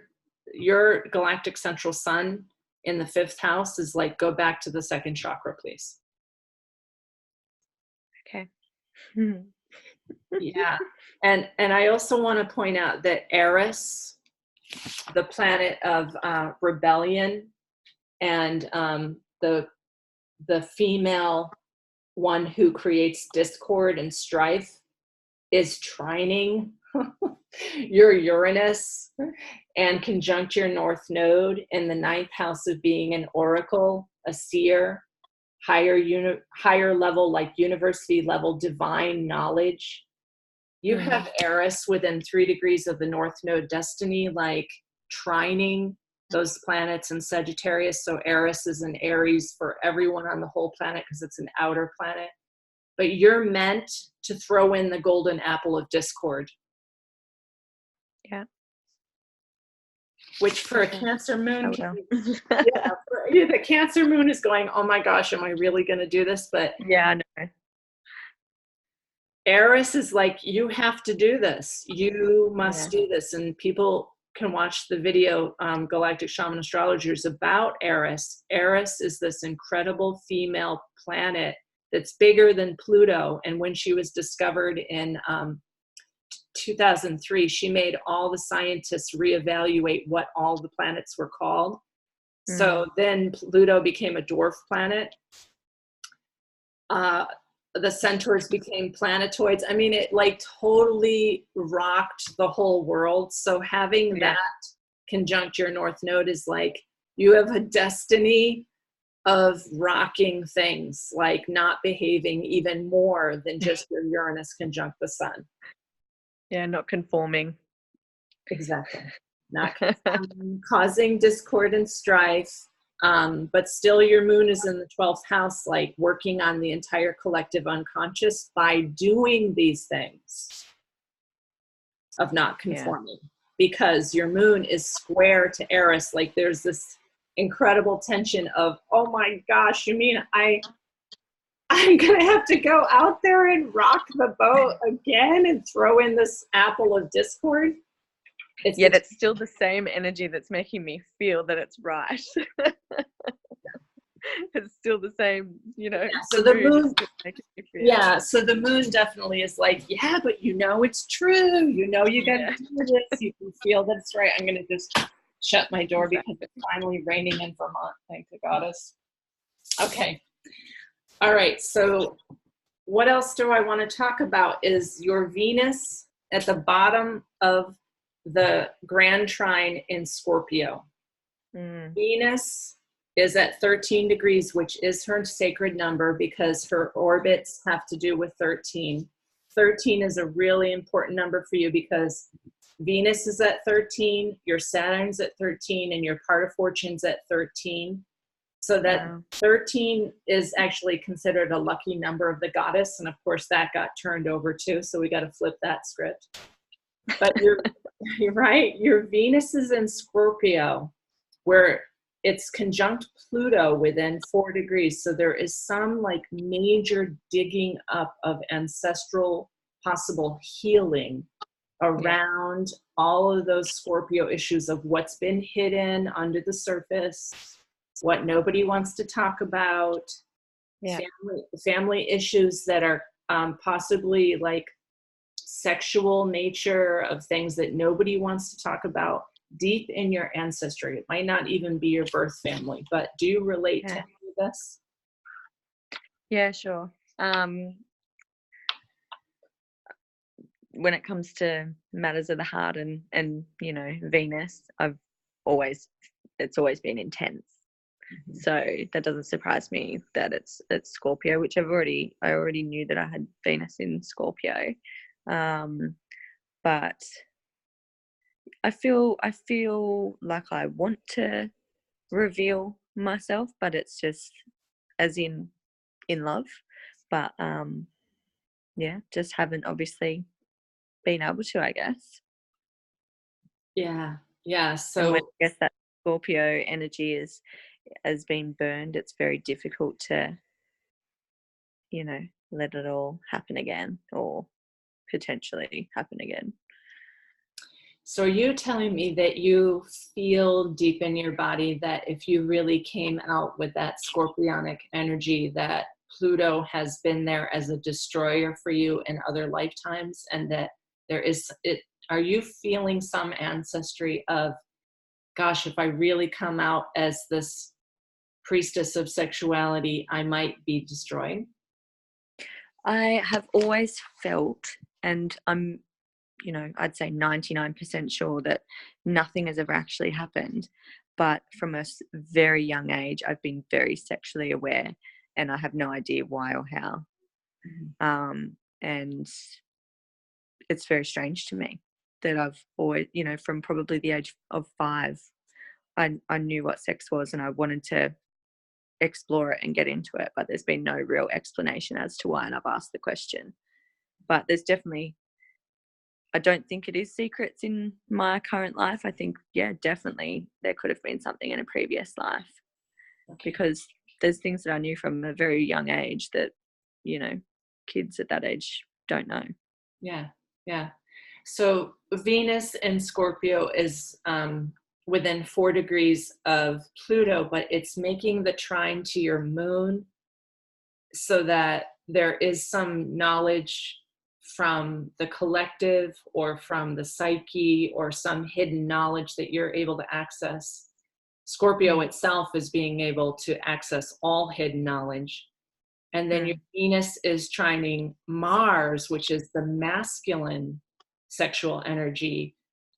galactic central sun in the 5th house is like, go back to the 2nd chakra, please. Okay. Yeah. And I also want to point out that Eris, the planet of rebellion, and the female one who creates discord and strife, is trining your Uranus and conjunct your North Node in the 9th house of being an oracle, a seer, higher level, like university level divine knowledge. You have Eris within 3 degrees of the North Node destiny, like trining those planets in Sagittarius. So Eris is in Aries for everyone on the whole planet because it's an outer planet. but you're meant to throw in the golden apple of discord. Yeah. Which for a Cancer moon, yeah, the Cancer moon is going, oh my gosh, am I really going to do this? But yeah, I know. Eris is like, you have to do this. You must do this. And people can watch the video, Galactic Shaman Astrologers, about Eris. Eris is this incredible female planet that's bigger than Pluto. And when she was discovered in 2003, she made all the scientists reevaluate what all the planets were called. So then Pluto became a dwarf planet. The centaurs became planetoids. I mean, it like totally rocked the whole world. So having that conjunct your North Node is like, you have a destiny of rocking things, like not behaving even more than just your Uranus conjunct the sun. Yeah, not conforming. Exactly. Not causing discord and strife. But still your moon is in the 12th house, like working on the entire collective unconscious by doing these things of not conforming, because your moon is square to Eris. Like there's this incredible tension of, oh my gosh, you mean I'm gonna have to go out there and rock the boat again and throw in this apple of discord? Yet it's still the same energy that's making me feel that it's right. It's still the same, you know. So the moon, so the moon definitely is like, yeah, but you know it's true. You know you got to do this. You can feel that it's right. I'm going to just shut my door because it's finally raining in Vermont. Thank the goddess. Okay. All right. So what else do I want to talk about is your Venus at the bottom of the Grand Trine in Scorpio. Venus is at 13 degrees, which is her sacred number because her orbits have to do with 13. 13 is a really important number for you because Venus is at 13, your Saturn's at 13, and your part of fortune's at 13. So that 13 is actually considered a lucky number of the goddess. And of course that got turned over too. So we got to flip that script. But you're right. Your Venus is in Scorpio, where it's conjunct Pluto within 4 degrees. So there is some like major digging up of ancestral possible healing around all of those Scorpio issues of what's been hidden under the surface, what nobody wants to talk about, family issues that are possibly like sexual nature of things that nobody wants to talk about deep in your ancestry. It might not even be your birth family, but do you relate to any of this? Yeah, sure. When it comes to matters of the heart and you know, Venus, it's always been intense. So that doesn't surprise me that it's Scorpio, which I already knew that I had Venus in Scorpio. But I feel like I want to reveal myself, but it's just as in love. But just haven't obviously been able to, I guess. Yeah. So and when I guess that Scorpio energy has been burned, it's very difficult to, you know, let it all happen again or potentially happen again. So are you telling me that you feel deep in your body that if you really came out with that scorpionic energy, that Pluto has been there as a destroyer for you in other lifetimes, and that are you feeling some ancestry of, gosh, if I really come out as this priestess of sexuality, I might be destroyed? I have always felt, and I'm, you know, I'd say 99% sure that nothing has ever actually happened. But from a very young age, I've been very sexually aware, and I have no idea why or how. And it's very strange to me that I've always, you know, from probably the age of 5, I knew what sex was, and I wanted to explore it and get into it, but there's been no real explanation as to why, and I've asked the question. But there's definitely, I don't think it is secrets in my current life. I think, yeah, definitely there could have been something in a previous life, because there's things that I knew from a very young age that, you know, kids at that age don't know. Yeah, yeah. So Venus in Scorpio is within 4 degrees of Pluto, but it's making the trine to your moon, so that there is some knowledge from the collective or from the psyche or some hidden knowledge that you're able to access. Scorpio itself is being able to access all hidden knowledge. And then your Venus is trining Mars, which is the masculine sexual energy,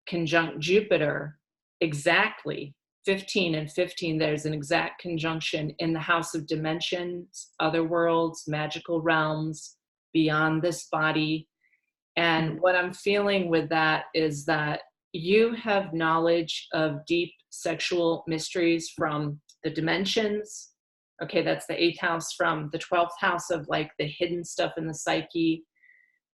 conjunct Jupiter, exactly 15 and 15. There's an exact conjunction in the house of dimensions, other worlds, magical realms, beyond this body. And what I'm feeling with that is that you have knowledge of deep sexual mysteries from the dimensions. Okay, that's the 8th house, from the 12th house of like the hidden stuff in the psyche,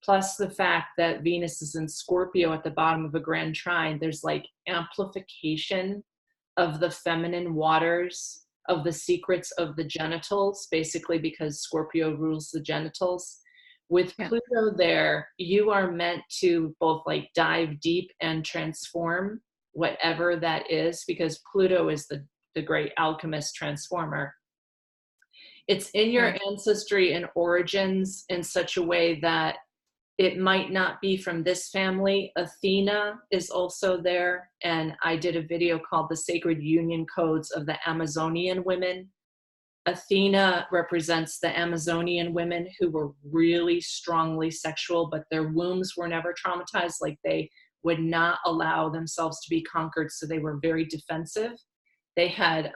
plus the fact that Venus is in Scorpio at the bottom of a grand trine. There's like amplification of the feminine waters, of the secrets of the genitals, basically because Scorpio rules the genitals. With Pluto there, you are meant to both like dive deep and transform whatever that is, because Pluto is the great alchemist transformer. It's in your ancestry and origins in such a way that it might not be from this family. Athena is also there. And I did a video called The Sacred Union Codes of the Amazonian Women. Athena represents the Amazonian women who were really strongly sexual, but their wombs were never traumatized. Like, they would not allow themselves to be conquered. So they were very defensive. They had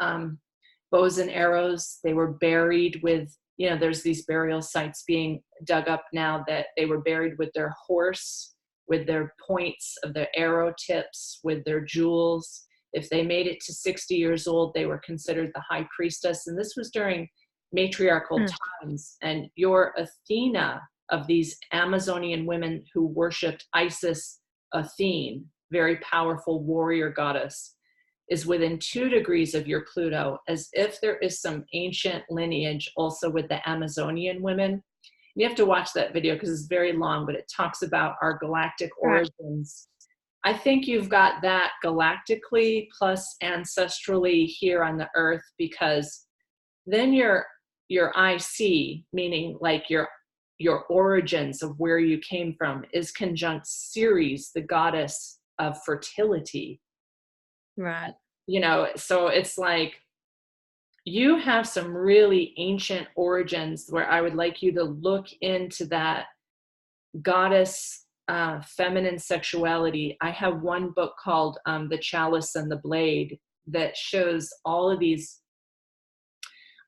bows and arrows. They were buried with, you know, there's these burial sites being dug up now that they were buried with their horse, with their points of their arrow tips, with their jewels. If they made it to 60 years old, they were considered the high priestess. And this was during matriarchal times. And your Athena, of these Amazonian women who worshipped Isis, Athene, very powerful warrior goddess, is within 2 degrees of your Pluto, as if there is some ancient lineage also with the Amazonian women. You have to watch that video because it's very long, but it talks about our galactic origins. I think you've got that galactically plus ancestrally here on the earth, because then your IC, meaning like your origins of where you came from, is conjunct Sirius, the goddess of fertility. Right. You know, so it's like you have some really ancient origins where I would like you to look into that goddess feminine sexuality. I have one book called The Chalice and the Blade that shows all of these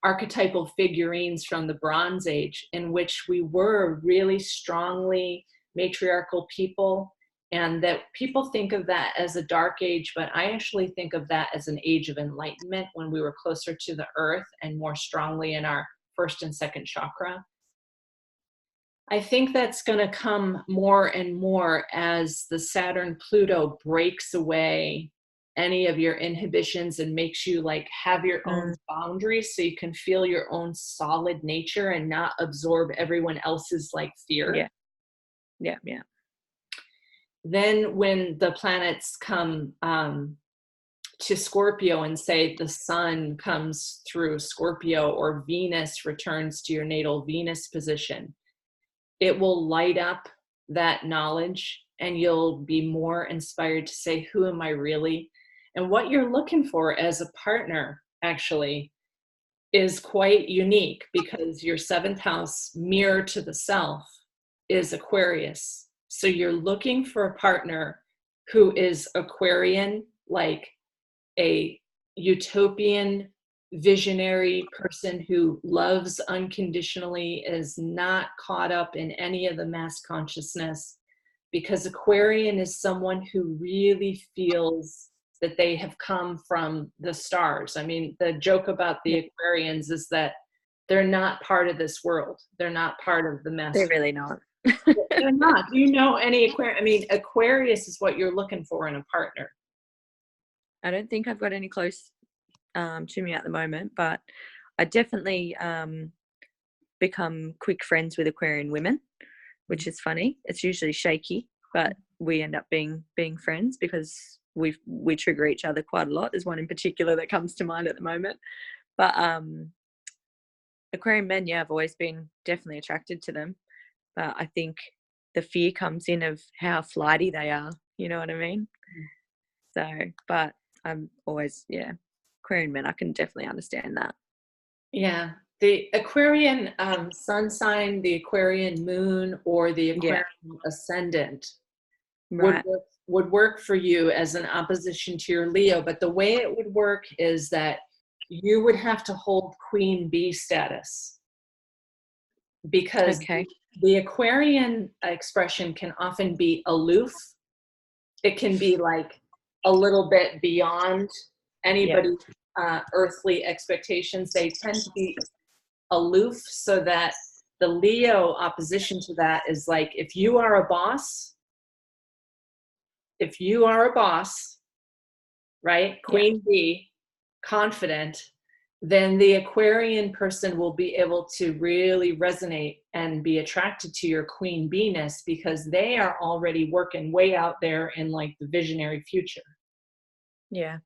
archetypal figurines from the Bronze Age, in which we were really strongly matriarchal people, and that people think of that as a dark age, but I actually think of that as an age of enlightenment, when we were closer to the earth and more strongly in our first and second chakra. I think that's going to come more and more as the Saturn-Pluto breaks away any of your inhibitions and makes you like have your own boundaries, so you can feel your own solid nature and not absorb everyone else's like fear. Yeah. Then when the planets come to Scorpio, and say the sun comes through Scorpio, or Venus returns to your natal Venus position, it will light up that knowledge, and you'll be more inspired to say, who am I really? And what you're looking for as a partner actually is quite unique, because your 7th house mirror to the self is Aquarius. So you're looking for a partner who is Aquarian, like a utopian visionary person who loves unconditionally, is not caught up in any of the mass consciousness, because Aquarian is someone who really feels that they have come from the stars. I mean, the joke about the Aquarians is that they're not part of this world. They're not part of the master. They're really not. They're not. Do you know any Aquarius? I mean, Aquarius is what you're looking for in a partner. I don't think I've got any close to me at the moment, but I definitely become quick friends with Aquarian women, which is funny. It's usually shaky, but we end up being friends because we trigger each other quite a lot. There's one in particular that comes to mind at the moment. But Aquarian men, yeah, I've always been definitely attracted to them. But I think the fear comes in of how flighty they are. You know what I mean? So, but I'm always, Aquarian men, I can definitely understand that. Yeah. The Aquarian sun sign, the Aquarian moon, or the Aquarian ascendant Right. would work for you as an opposition to your Leo. But the way it would work is that you would have to hold queen bee status, because the Aquarian expression can often be aloof. It can be like a little bit beyond anybody's earthly expectations. They tend to be aloof, so that the Leo opposition to that is like, if you are a boss, right? Queen bee, confident, then the Aquarian person will be able to really resonate and be attracted to your queen bee-ness, because they are already working way out there in like the visionary future. Yeah.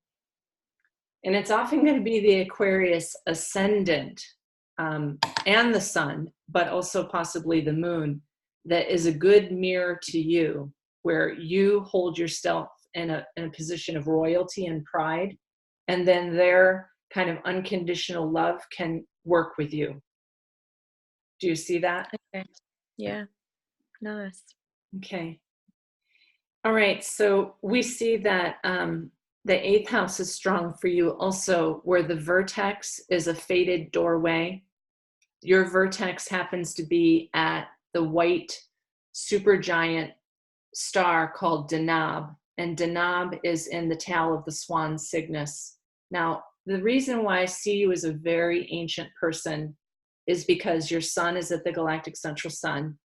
And it's often going to be the Aquarius ascendant and the sun, but also possibly the moon, that is a good mirror to you, where you hold yourself in a position of royalty and pride, and then their kind of unconditional love can work with you. Do you see that? Okay. Yeah. Nice. Okay. All right. So we see that the eighth house is strong for you also, where the vertex is a fated doorway. Your vertex happens to be at the white supergiant star called Denab, and Denab is in the tail of the swan Cygnus. Now, the reason why I see you as a very ancient person is because your sun is at the galactic central sun,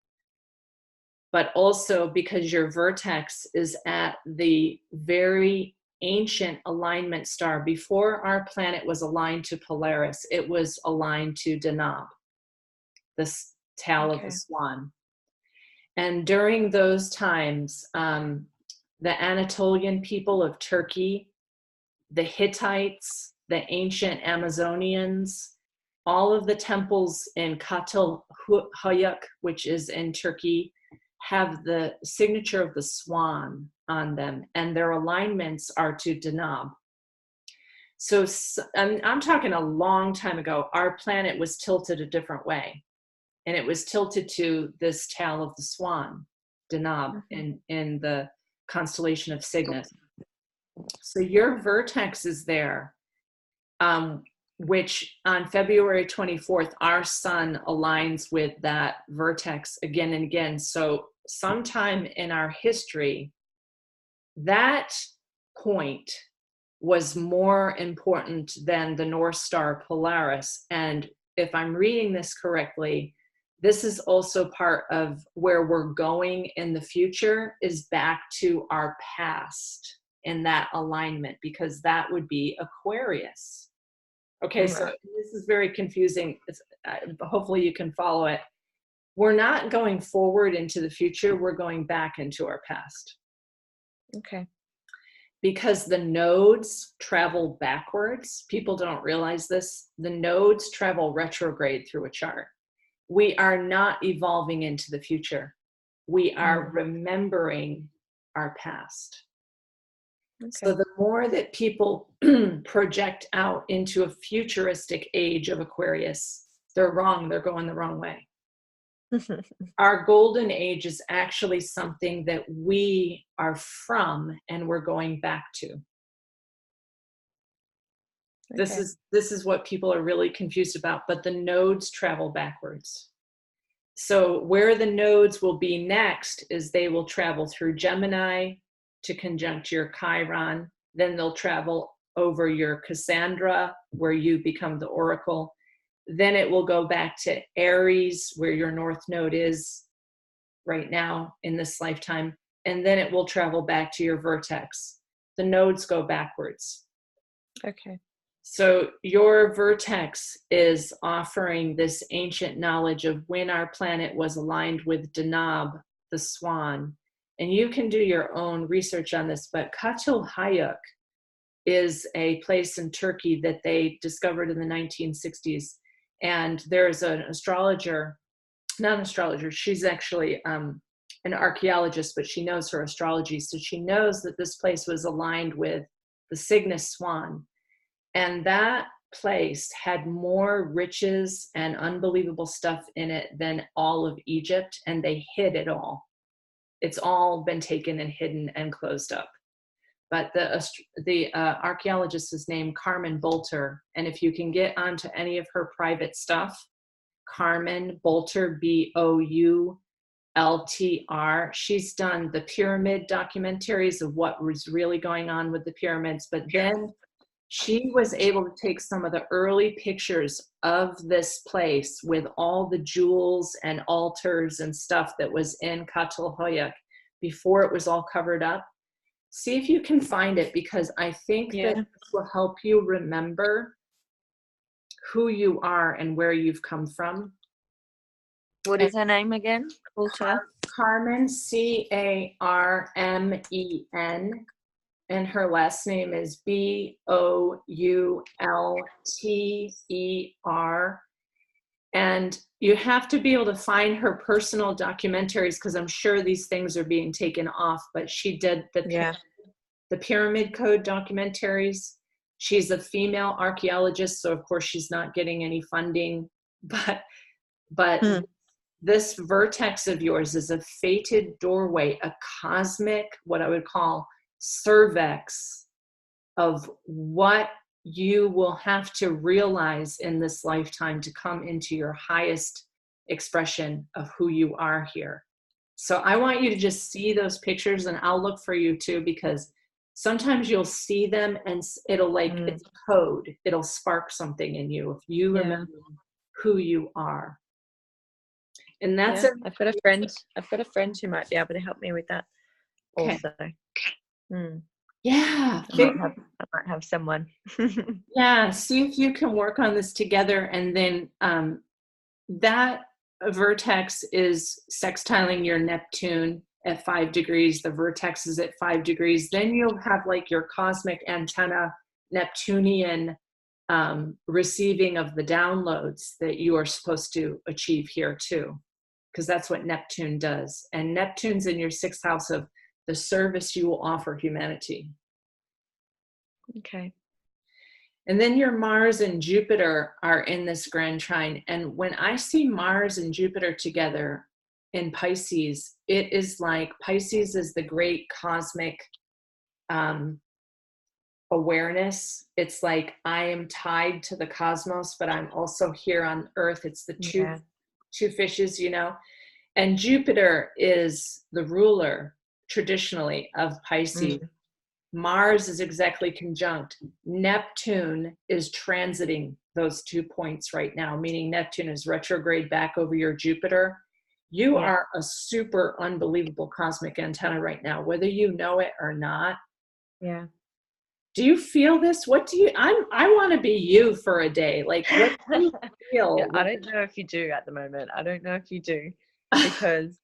but also because your vertex is at the very ancient alignment star. Before our planet was aligned to Polaris, it was aligned to Denab, the tail of the swan. And during those times, the Anatolian people of Turkey, the Hittites, the ancient Amazonians, all of the temples in Çatalhöyük, which is in Turkey, have the signature of the swan on them, and their alignments are to Denab. So I'm talking a long time ago, our planet was tilted a different way, and it was tilted to this tail of the swan, Denab, in the constellation of Cygnus. So your vertex is there, which on February 24th, our sun aligns with that vertex again and again. So sometime in our history, that point was more important than the North Star Polaris. And if I'm reading this correctly, this is also part of where we're going in the future, is back to our past in that alignment, because that would be Aquarius. Okay, so this is very confusing. Hopefully you can follow it. We're not going forward into the future, we're going back into our past. Okay. Because the nodes travel backwards. People don't realize this. The nodes travel retrograde through a chart. We are not evolving into the future. We are remembering our past. Okay. So the more that people project out into a futuristic age of Aquarius, they're wrong. They're going the wrong way. Our golden age is actually something that we are from and we're going back to. Okay. This is what people are really confused about, but the nodes travel backwards. So where the nodes will be next is they will travel through Gemini to conjunct your Chiron, then they'll travel over your Cassandra, where you become the oracle. Then it will go back to Aries, where your north node is right now in this lifetime. And then it will travel back to your vertex. The nodes go backwards. Okay. So your vertex is offering this ancient knowledge of when our planet was aligned with Denab, the swan. And you can do your own research on this, but Çatalhöyük is a place in Turkey that they discovered in the 1960s. And there's an astrologer, not an astrologer, she's actually an archaeologist, but she knows her astrology. So she knows that this place was aligned with the Cygnus swan. And that place had more riches and unbelievable stuff in it than all of Egypt, and they hid it all. It's all been taken and hidden and closed up. But the archaeologist is named Carmen Bolter, and if you can get onto any of her private stuff, Carmen Bolter, Boultr, she's done the pyramid documentaries of what was really going on with the pyramids, but then she was able to take some of the early pictures of this place with all the jewels and altars and stuff that was in Çatalhöyük before it was all covered up. See if you can find it, because I think that this will help you remember who you are and where you've come from. What is her name again? Carmen, Carmen, and her last name is Boulter. And you have to be able to find her personal documentaries, because I'm sure these things are being taken off, but she did the Pyramid Code documentaries. She's a female archaeologist, so of course she's not getting any funding, but this vertex of yours is a fated doorway, a cosmic, what I would call cervix of what you will have to realize in this lifetime to come into your highest expression of who you are here. So I want you to just see those pictures, and I'll look for you too, because sometimes you'll see them and it'll it's code. It'll spark something in you if you remember who you are. And that's it. I've got a friend who might be able to help me with that also. Yeah. I might have someone. Yeah. See if you can work on this together. And then that vertex is sextiling your Neptune at 5 degrees. The vertex is at 5 degrees. Then you'll have like your cosmic antenna Neptunian receiving of the downloads that you are supposed to achieve here too, because that's what Neptune does. And Neptune's in your 6th house of the service you will offer humanity. Okay. And then your Mars and Jupiter are in this grand trine. And when I see Mars and Jupiter together in Pisces, it is like Pisces is the great cosmic awareness. It's like I am tied to the cosmos, but I'm also here on Earth. It's the two fishes, you know. And Jupiter is the ruler traditionally of Pisces. Mars is exactly conjunct. Neptune is transiting those 2 points right now, meaning Neptune is retrograde back over your Jupiter. You are a super unbelievable cosmic antenna right now, whether you know it or not. Yeah. Do you feel this? What do you, I want to be you for a day. Like, what do you feel? I don't know if you do at the moment. I don't know if you do, because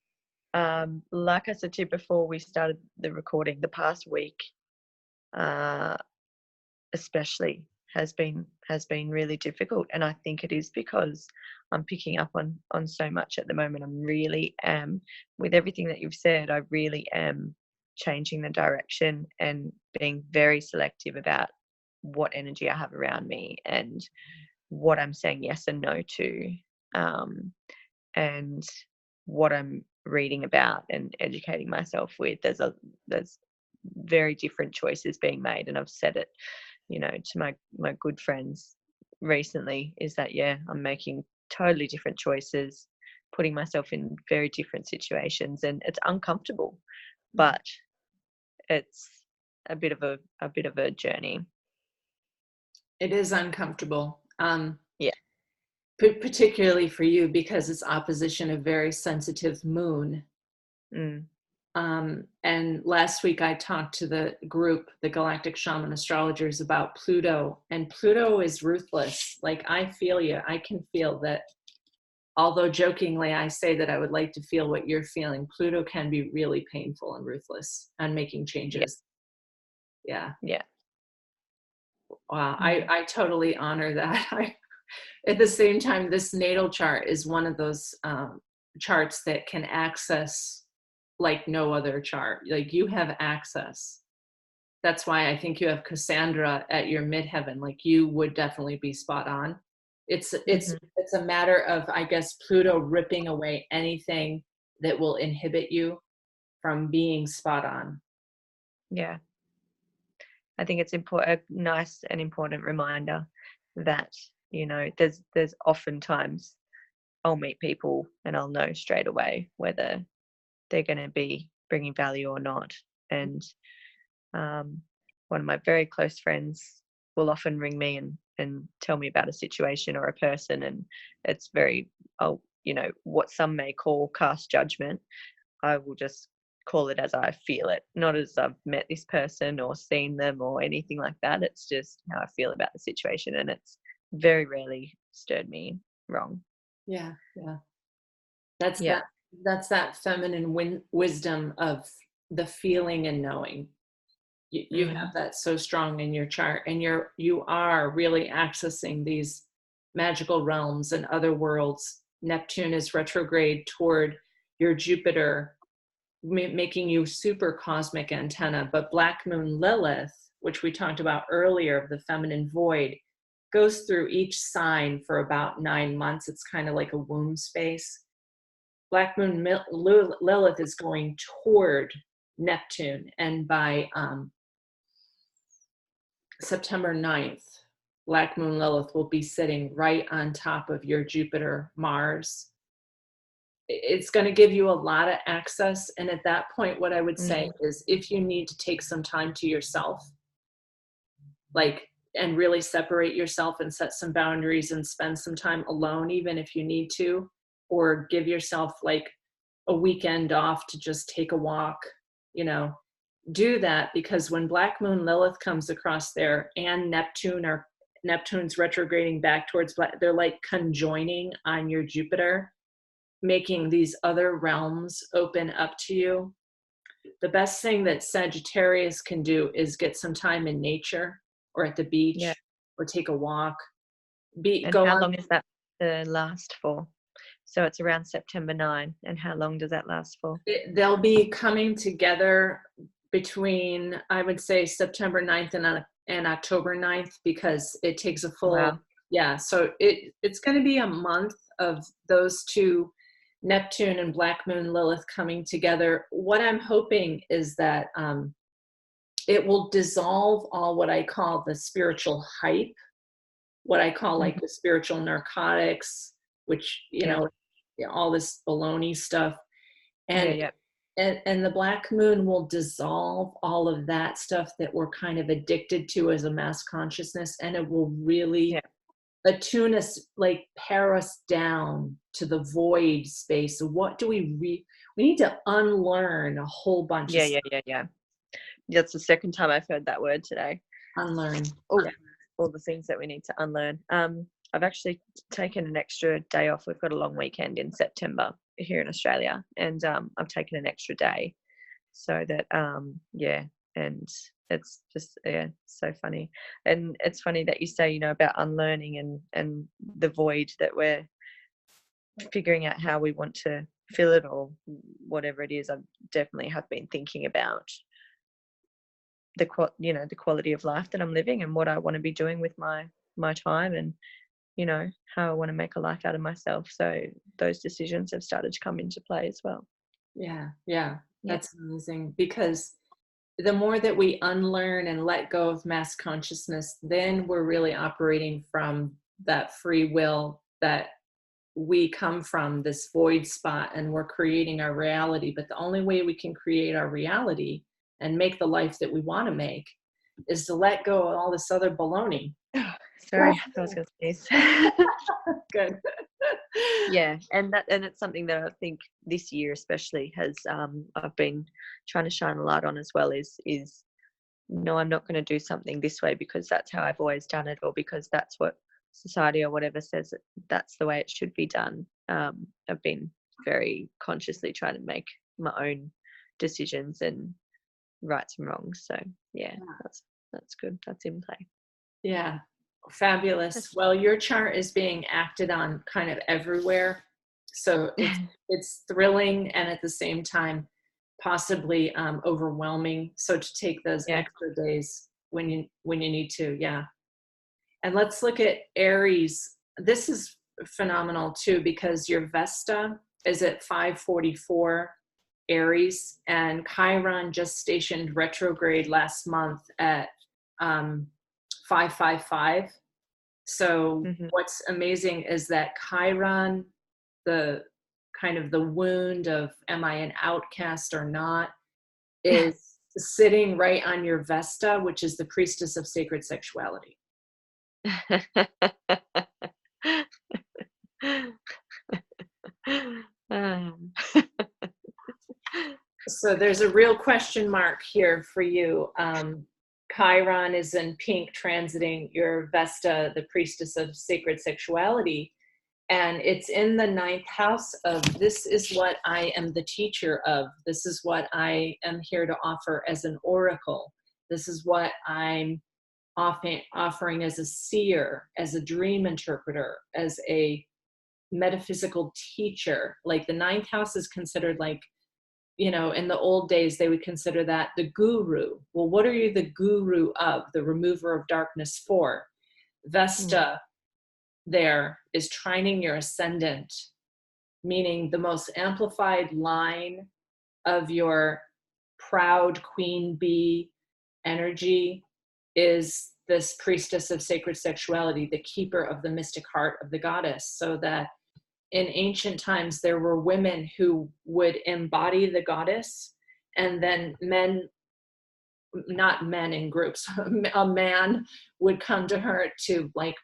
like I said to you before we started the recording, the past week especially has been really difficult, and I think it is because I'm picking up on so much at the moment. I'm really with everything that you've said, I really am changing the direction and being very selective about what energy I have around me and what I'm saying yes and no to, and what I'm reading about and educating myself with. There's very different choices being made, and I've said it, to my good friends recently, is that I'm making totally different choices, putting myself in very different situations, and it's uncomfortable, but it's a bit of a journey. It is uncomfortable. Yeah. Particularly for you because it's opposition a very sensitive moon. Mm. And last week I talked to the group, the Galactic Shaman Astrologers, about Pluto, and Pluto is ruthless. Like, I feel you. I can feel that. Although jokingly I say that I would like to feel what you're feeling, Pluto can be really painful and ruthless and making changes. Yeah. Yeah. Wow. I totally honor that. At the same time, this natal chart is one of those charts that can access like no other chart. Like, you have access. That's why I think you have Cassandra at your midheaven. Like, you would definitely be spot on. It's a matter of, I guess, Pluto ripping away anything that will inhibit you from being spot on. Yeah. I think it's a nice and important reminder that, you know, there's oftentimes I'll meet people and I'll know straight away whether they're going to be bringing value or not. And one of my very close friends will often ring me and tell me about a situation or a person, and it's very, you know, what some may call cast judgment. I will just call it as I feel it, not as I've met this person or seen them or anything like that. It's just how I feel about the situation, and it's very rarely stirred me wrong. Yeah. That's that feminine wisdom of the feeling and knowing. You have that so strong in your chart, and you are really accessing these magical realms and other worlds. Neptune is retrograde toward your Jupiter, making you super cosmic antenna. But Black Moon Lilith, which we talked about earlier, of the feminine void, goes through each sign for about 9 months. It's kind of like a womb space. Black Moon Lilith is going toward Neptune, and by September 9th, Black Moon Lilith will be sitting right on top of your Jupiter Mars. It's going to give you a lot of access. And at that point, what I would say is, if you need to take some time to yourself, like, and really separate yourself and set some boundaries and spend some time alone, even if you need to, or give yourself like a weekend off to just take a walk, you know, do that. Because when Black Moon Lilith comes across there and Neptune's retrograding back towards they're like conjoining on your Jupiter, making these other realms open up to you. The best thing that Sagittarius can do is get some time in nature or at the beach or take a walk. How long is that last for? So it's around September 9. And how long does that last for? They'll be coming together between, I would say, September 9th and October 9th, because it takes a full, so it's going to be a month of those two, Neptune and Black Moon Lilith, coming together. What I'm hoping is that it will dissolve all what I call the spiritual hype, what I call like the spiritual narcotics, which, you know, all this baloney stuff. And and the Black Moon will dissolve all of that stuff that we're kind of addicted to as a mass consciousness, and it will really attune us, like pare us down to the void space. So what do we need to unlearn a whole bunch of stuff. That's the second time I've heard that word today. Unlearn. All the things that we need to unlearn. I've actually taken an extra day off. We've got a long weekend in September here in Australia, and I've taken an extra day so that and it's just so funny. And it's funny that you say, you know, about unlearning and the void, that we're figuring out how we want to fill it or whatever it is. I definitely have been thinking about the quality of life that I'm living and what I want to be doing with my time, and you know, how I want to make a life out of myself. So those decisions have started to come into play as well. That's amazing, because the more that we unlearn and let go of mass consciousness, then we're really operating from that free will that we come from, this void spot, and we're creating our reality. But the only way we can create our reality and make the life that we want to make is to let go of all this other baloney. Sorry, I was going to sneeze. Good. Yeah, and it's something that I think this year especially has I've been trying to shine a light on as well is no, I'm not going to do something this way because that's how I've always done it, or because that's what society or whatever says that's the way it should be done. I've been very consciously trying to make my own decisions and rights and wrongs. So yeah, that's good. That's in play. Yeah, fabulous. Well, your chart is being acted on kind of everywhere, so it's thrilling and at the same time possibly overwhelming. So to take those extra days when you need to, yeah. And let's look at Aries. This is phenomenal too, because your Vesta is at 544 Aries, and Chiron just stationed retrograde last month at 555. So what's amazing is that Chiron, the kind of the wound of am I an outcast or not, is sitting right on your Vesta, which is the priestess of sacred sexuality. So there's a real question mark here for you. Chiron is in pink, transiting your Vesta, the priestess of sacred sexuality, and it's in the 9th house of this is what I am the teacher of. This is what I am here to offer as an oracle. This is what I'm offering as a seer, as a dream interpreter, as a metaphysical teacher. Like the 9th house is considered like, you know, in the old days, they would consider that the guru. Well, what are you the guru of, the remover of darkness for? Vesta there is trining your ascendant, meaning the most amplified line of your proud queen bee energy is this priestess of sacred sexuality, the keeper of the mystic heart of the goddess. So that in ancient times, there were women who would embody the goddess, and then men, not men in groups, a man would come to her to like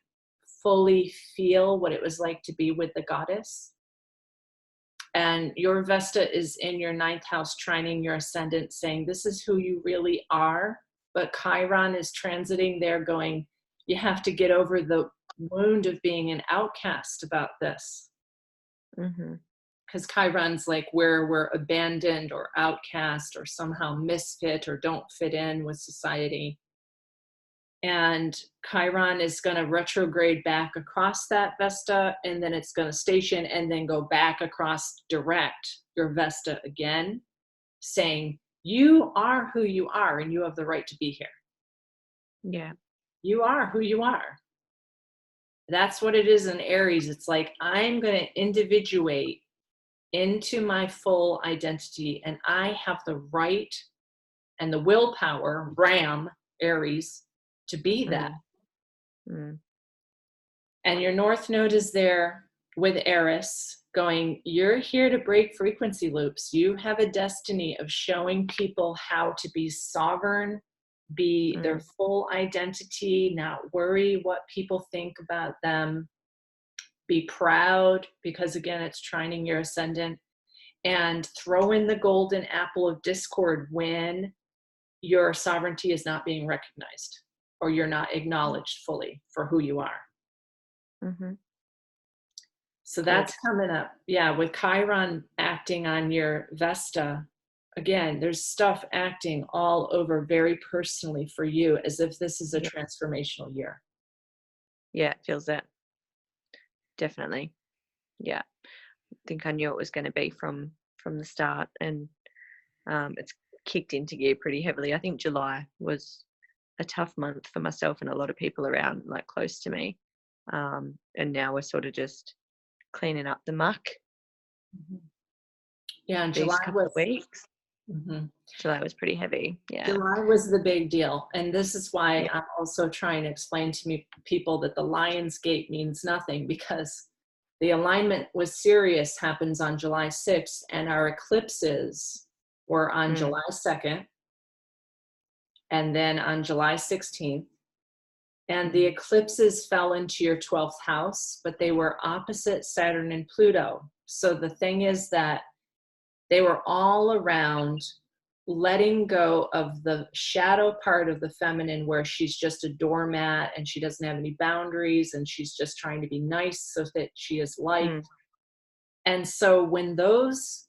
fully feel what it was like to be with the goddess. And your Vesta is in your 9th house, trining your ascendant, saying this is who you really are. But Chiron is transiting there going, you have to get over the wound of being an outcast about this. Because Chiron's like where we're abandoned or outcast or somehow misfit or don't fit in with society. And Chiron is going to retrograde back across that Vesta, and then it's going to station and then go back across direct your Vesta again, saying, you are who you are and you have the right to be here. Yeah. You are who you are. That's what it is in Aries. It's like, I'm going to individuate into my full identity, and I have the right and the willpower, Ram, Aries, to be that. And your North Node is there with Eris going, you're here to break frequency loops. You have a destiny of showing people how to be sovereign, be their full identity, not worry what people think about them, be proud, because again, it's trining your ascendant, and throw in the golden apple of discord when your sovereignty is not being recognized or you're not acknowledged fully for who you are. So that's coming up. Yeah, with Chiron acting on your Vesta, again, there's stuff acting all over very personally for you, as if this is a transformational year. Yeah, it feels that. Definitely. Yeah. I think I knew it was going to be from the start, and it's kicked into gear pretty heavily. I think July was a tough month for myself and a lot of people around, like close to me. And now we're sort of just cleaning up the muck. Yeah, and these July couple of weeks. Mm-hmm. July was pretty heavy. Yeah. July was the big deal. And this is why I'm also trying to explain to people that the Lion's Gate means nothing, because the alignment with Sirius happens on July 6th, and our eclipses were on July 2nd. and then on July 16th. And the eclipses fell into your 12th house, but they were opposite Saturn and Pluto. So the thing is that they were all around letting go of the shadow part of the feminine, where she's just a doormat and she doesn't have any boundaries and she's just trying to be nice so that she is liked. And so when those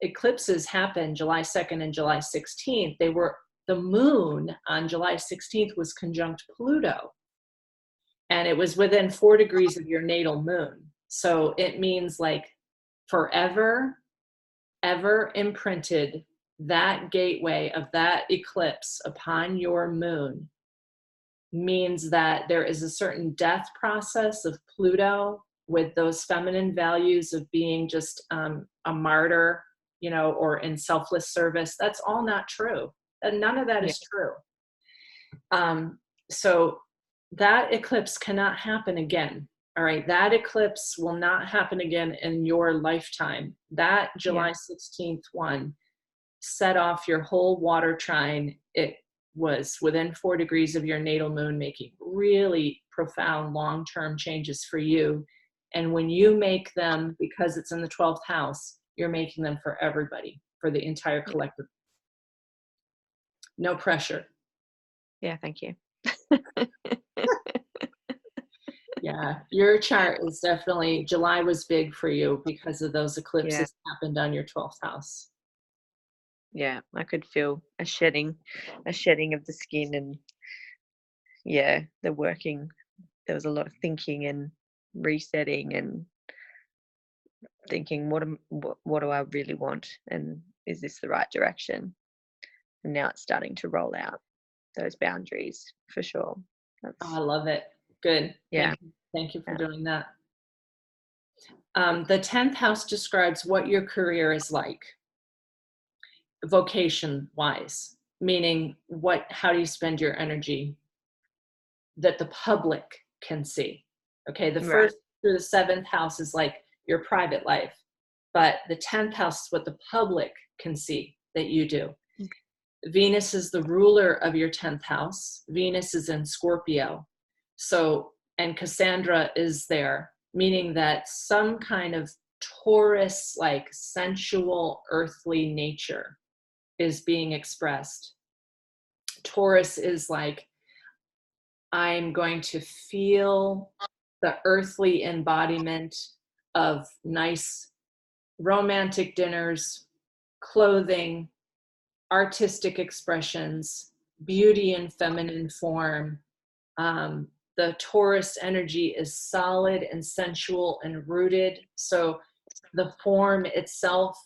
eclipses happened, July 2nd and July 16th, the moon on July 16th was conjunct Pluto. And it was within 4 degrees of your natal moon. So it means like forever, ever imprinted that gateway of that eclipse upon your moon means that there is a certain death process of Pluto with those feminine values of being just a martyr, or in selfless service. That's all not true. And none of that is true. So that eclipse cannot happen again. All right. That eclipse will not happen again in your lifetime. That July 16th one set off your whole water trine. It was within 4 degrees of your natal moon, making really profound long-term changes for you. And when you make them, because it's in the 12th house, you're making them for everybody, for the entire collective. No pressure. Yeah, thank you. Yeah, your chart is definitely, July was big for you because of those eclipses happened on your 12th house. Yeah, I could feel a shedding of the skin, and the working. There was a lot of thinking and resetting and thinking, what do I really want, and is this the right direction? And now it's starting to roll out those boundaries for sure. I love it. Good. Yeah. Thank you for doing that. The 10th house describes what your career is like, vocation wise, meaning how do you spend your energy that the public can see. Okay. The first through the 7th house is like your private life, but the 10th house is what the public can see that you do. Venus is the ruler of your 10th house. Venus is in Scorpio. So, and Cassandra is there, meaning that some kind of Taurus, like sensual, earthly nature is being expressed. Taurus is like, I'm going to feel the earthly embodiment of nice romantic dinners, clothing, artistic expressions, beauty in feminine form. The Taurus energy is solid and sensual and rooted. So the form itself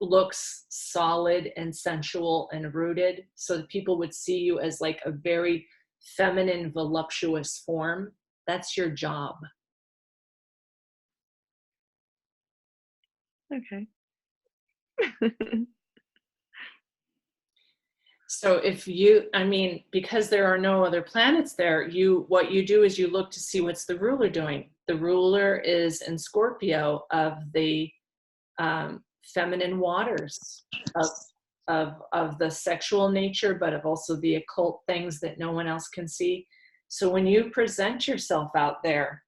looks solid and sensual and rooted. So that people would see you as like a very feminine, voluptuous form. That's your job. Okay. So because there are no other planets there, what you do is you look to see what's the ruler doing. The ruler is in Scorpio of the feminine waters of the sexual nature, but of also the occult things that no one else can see. So when you present yourself out there,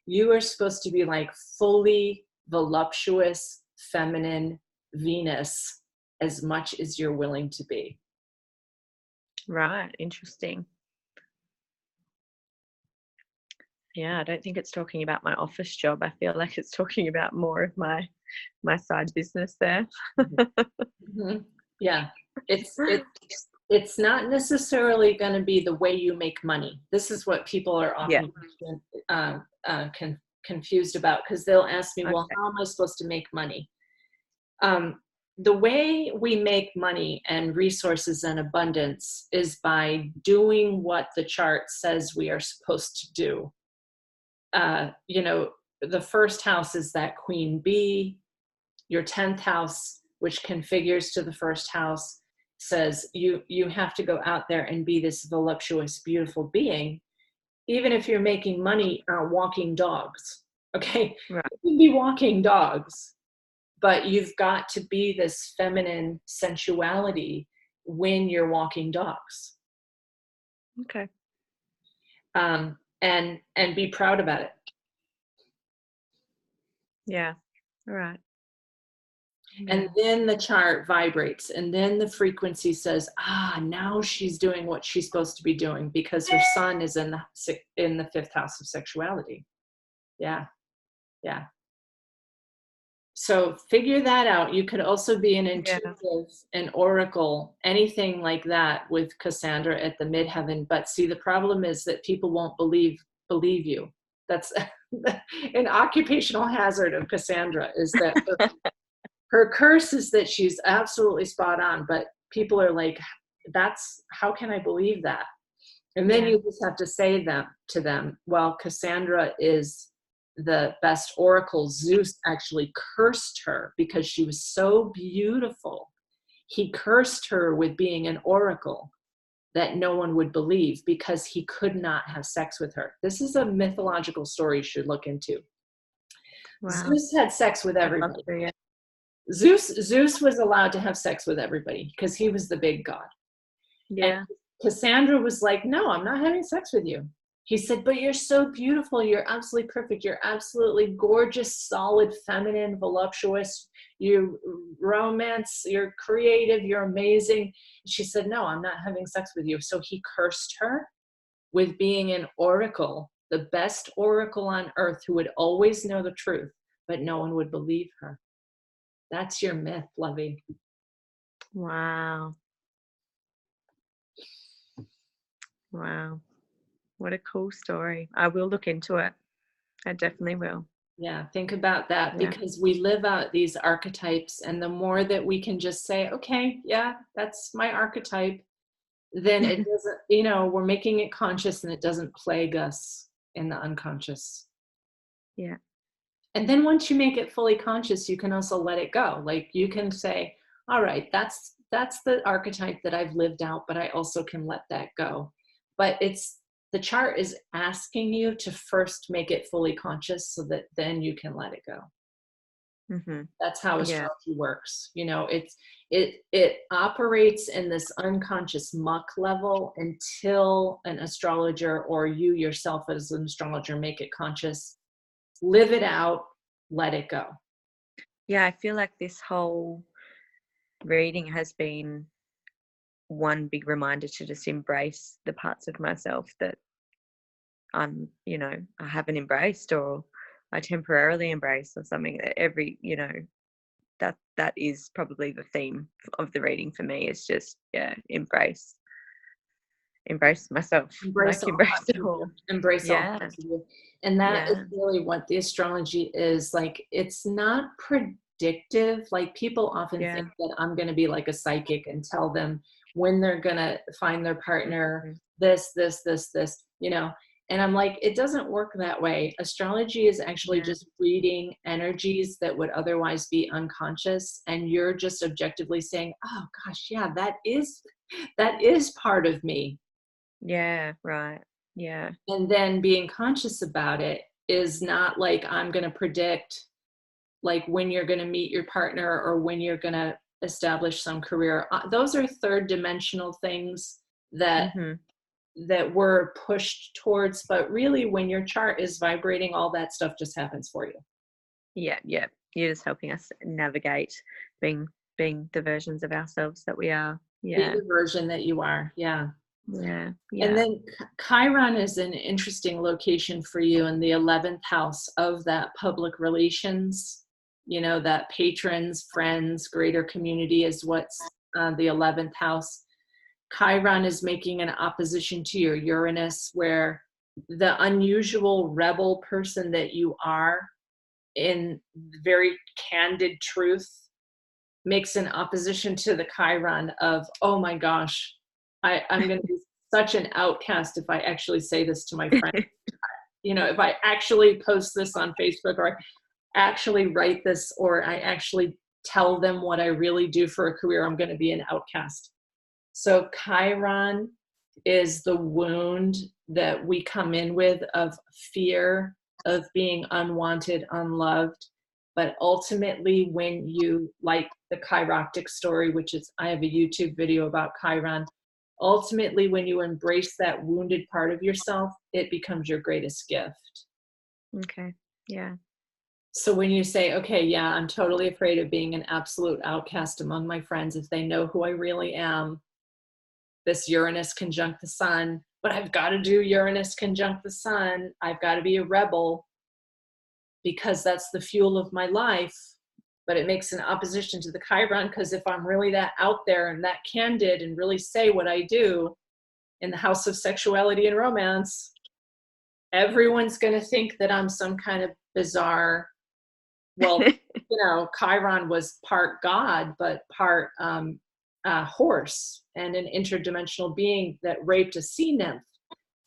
you are supposed to be like fully voluptuous, feminine Venus as much as you're willing to be. Right. Interesting. Yeah, I don't think it's talking about my office job. I feel like it's talking about more of my side business there. Mm-hmm. Yeah, it's not necessarily going to be the way you make money. This is what people are often confused about, because they'll ask me, well, how am I supposed to make money? The way we make money and resources and abundance is by doing what the chart says we are supposed to do. The first house is that queen bee. Your 10th house, which configures to the first house, says you have to go out there and be this voluptuous, beautiful being, even if you're making money walking dogs. Okay, right. You can be walking dogs, but you've got to be this feminine sensuality when you're walking dogs. Okay. And be proud about it. Yeah. All right. Yeah. And then the chart vibrates, and then the frequency says, now she's doing what she's supposed to be doing, because her sun is in the fifth house of sexuality. Yeah. So figure that out. You could also be an intuitive, an oracle, anything like that with Cassandra at the midheaven. But see, the problem is that people won't believe you. That's an occupational hazard of Cassandra, is that her curse is that she's absolutely spot on, but people are like, how can I believe that? And then you just have to say to them, well, Cassandra is the best oracle. Zeus actually cursed her because she was so beautiful. He cursed her with being an oracle that no one would believe, because he could not have sex with her. This is a mythological story you should look into. Wow. Zeus had sex with everybody. Zeus was allowed to have sex with everybody because he was the big god. Yeah. And Cassandra was like, no, I'm not having sex with you. He said, but you're so beautiful. You're absolutely perfect. You're absolutely gorgeous, solid, feminine, voluptuous. You romance, you're creative, you're amazing. She said, no, I'm not having sex with you. So he cursed her with being an oracle, the best oracle on earth, who would always know the truth, but no one would believe her. That's your myth, Lovey. Wow. Wow. What a cool story. I will look into it. I definitely will. Yeah, think about that, because we live out these archetypes, and the more that we can just say, okay, yeah, that's my archetype, then it doesn't, we're making it conscious, and it doesn't plague us in the unconscious. Yeah. And then once you make it fully conscious, you can also let it go. Like, you can say, all right, that's the archetype that I've lived out, but I also can let that go. But the chart is asking you to first make it fully conscious, so that then you can let it go. Mm-hmm. That's how astrology works. It operates in this unconscious muck level until an astrologer, or you yourself as an astrologer, make it conscious, live it out, let it go. Yeah, I feel like this whole reading has been one big reminder to just embrace the parts of myself that I haven't embraced, or I temporarily embrace, or something. That that is probably the theme of the reading for me, is just embrace myself, Embrace it all. Embrace all parts of you. And that is really what the astrology is. Like, it's not predictive. Like, people often think that I'm going to be like a psychic and tell them when they're going to find their partner, this, and I'm like, it doesn't work that way. Astrology is actually just reading energies that would otherwise be unconscious, and you're just objectively saying, oh gosh, yeah, that is part of me. Yeah, right. Yeah. And then being conscious about it is not like, I'm going to predict like when you're going to meet your partner, or when you're going to establish some career. Those are third dimensional things that we're pushed towards. But really, when your chart is vibrating, all that stuff just happens for you. Yeah. You're just helping us navigate being the versions of ourselves that we are. Yeah. Be the version that you are. Yeah. Yeah. And then Chiron is an interesting location for you in the 11th house of that public relations, that patrons, friends, greater community is what's the 11th house. Chiron is making an opposition to your Uranus, where the unusual rebel person that you are, in very candid truth, makes an opposition to the Chiron of, oh my gosh, I'm going to be such an outcast if I actually say this to my friend. If I actually post this on Facebook, or I actually write this, or I actually tell them what I really do for a career, I'm going to be an outcast. So Chiron is the wound that we come in with, of fear of being unwanted, unloved. But ultimately, when you, like the chiroptic story, which is, I have a YouTube video about Chiron, ultimately, when you embrace that wounded part of yourself, it becomes your greatest gift. Okay. Yeah. So when you say, okay, yeah, I'm totally afraid of being an absolute outcast among my friends if they know who I really am, this Uranus conjunct the sun, but I've got to do Uranus conjunct the sun. I've got to be a rebel because that's the fuel of my life. But it makes an opposition to the Chiron, because if I'm really that out there and that candid and really say what I do in the house of sexuality and romance, everyone's going to think that I'm some kind of bizarre, well, Chiron was part God, but part horse and an interdimensional being that raped a sea nymph.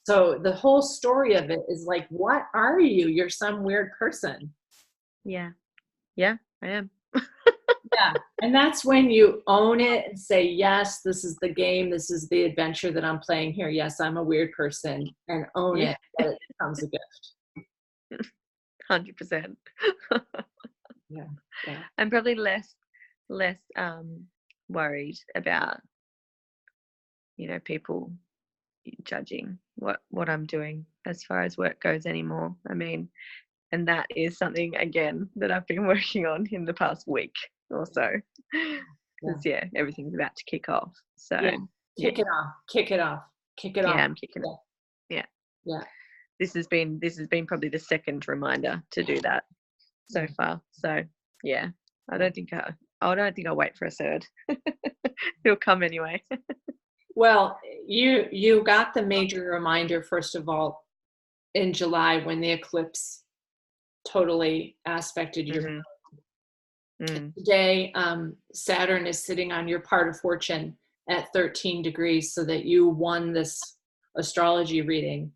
So the whole story of it is like, what are you? You're some weird person. Yeah. Yeah, I am. Yeah. And that's when you own it and say, yes, this is the game. This is the adventure that I'm playing here. Yes, I'm a weird person, and own it, that it becomes a gift. 100%. Yeah. Yeah. I'm probably less worried about, people judging what I'm doing as far as work goes anymore. I mean, and that is something, again, that I've been working on in the past week or so, because everything's about to kick off. So kick it off, kick it off, kick it off. I'm kicking it. Yeah. This has been probably the second reminder to do that so far. So I don't think I'll wait for a third. It'll come anyway. Well, you got the major reminder, first of all, in July, when the eclipse totally aspected your Today, Saturn is sitting on your part of fortune at 13 degrees, so that you won this astrology reading,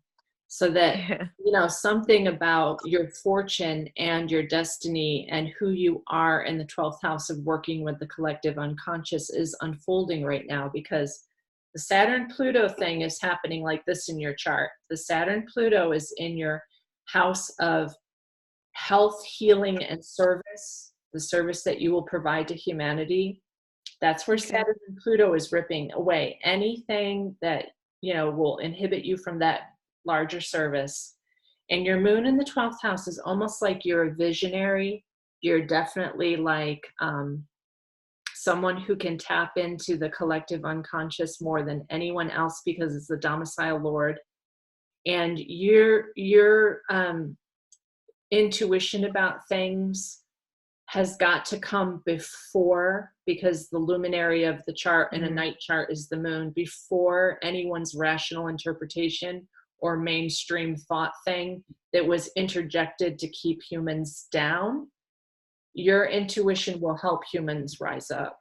so that something about your fortune and your destiny and who you are in the 12th house of working with the collective unconscious is unfolding right now, because the Saturn-Pluto thing is happening like this in your chart. The Saturn-Pluto is in your house of health, healing, and service, the service that you will provide to humanity. That's where Saturn and Pluto is ripping away anything that, will inhibit you from that larger service. And your moon in the 12th house is almost like you're a visionary. You're definitely like someone who can tap into the collective unconscious more than anyone else, because it's the domicile lord. And your intuition about things has got to come before, because the luminary of the chart in a night chart is the moon, before anyone's rational interpretation or mainstream thought thing that was interjected to keep humans down. Your intuition will help humans rise up.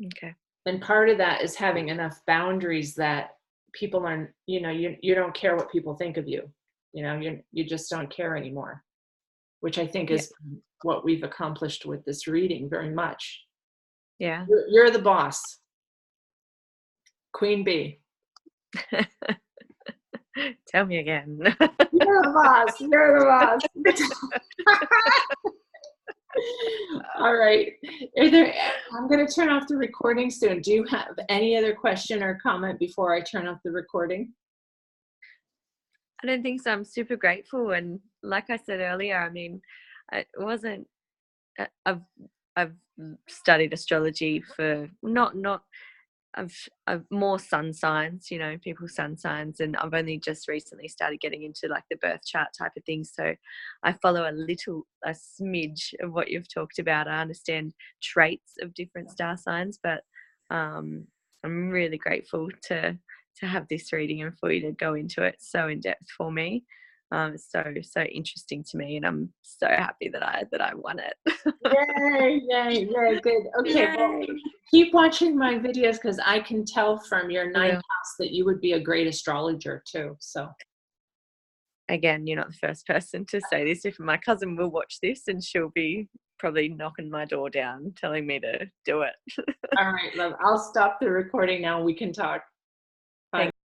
Okay. And part of that is having enough boundaries that people are, you don't care what people think of you. You just don't care anymore, which I think is what we've accomplished with this reading very much. Yeah. You're the boss. Queen bee. Tell me again. You're the boss. You're the boss. All right. I'm going to turn off the recording soon. Do you have any other question or comment before I turn off the recording? I don't think so. I'm super grateful, and like I said earlier, I mean, it wasn't. I've studied astrology for not. I've more sun signs, people's sun signs, and I've only just recently started getting into like the birth chart type of things. So I follow a smidge of what you've talked about. I understand traits of different star signs, but I'm really grateful to have this reading and for you to go into it so in depth for me. It's so interesting to me, and I'm so happy that I won it. Yay, good. Okay, well, keep watching my videos, because I can tell from your ninth house that you would be a great astrologer too. So again, you're not the first person to say this. If my cousin will watch this, and she'll be probably knocking my door down telling me to do it. All right, love, I'll stop the recording now. We can talk.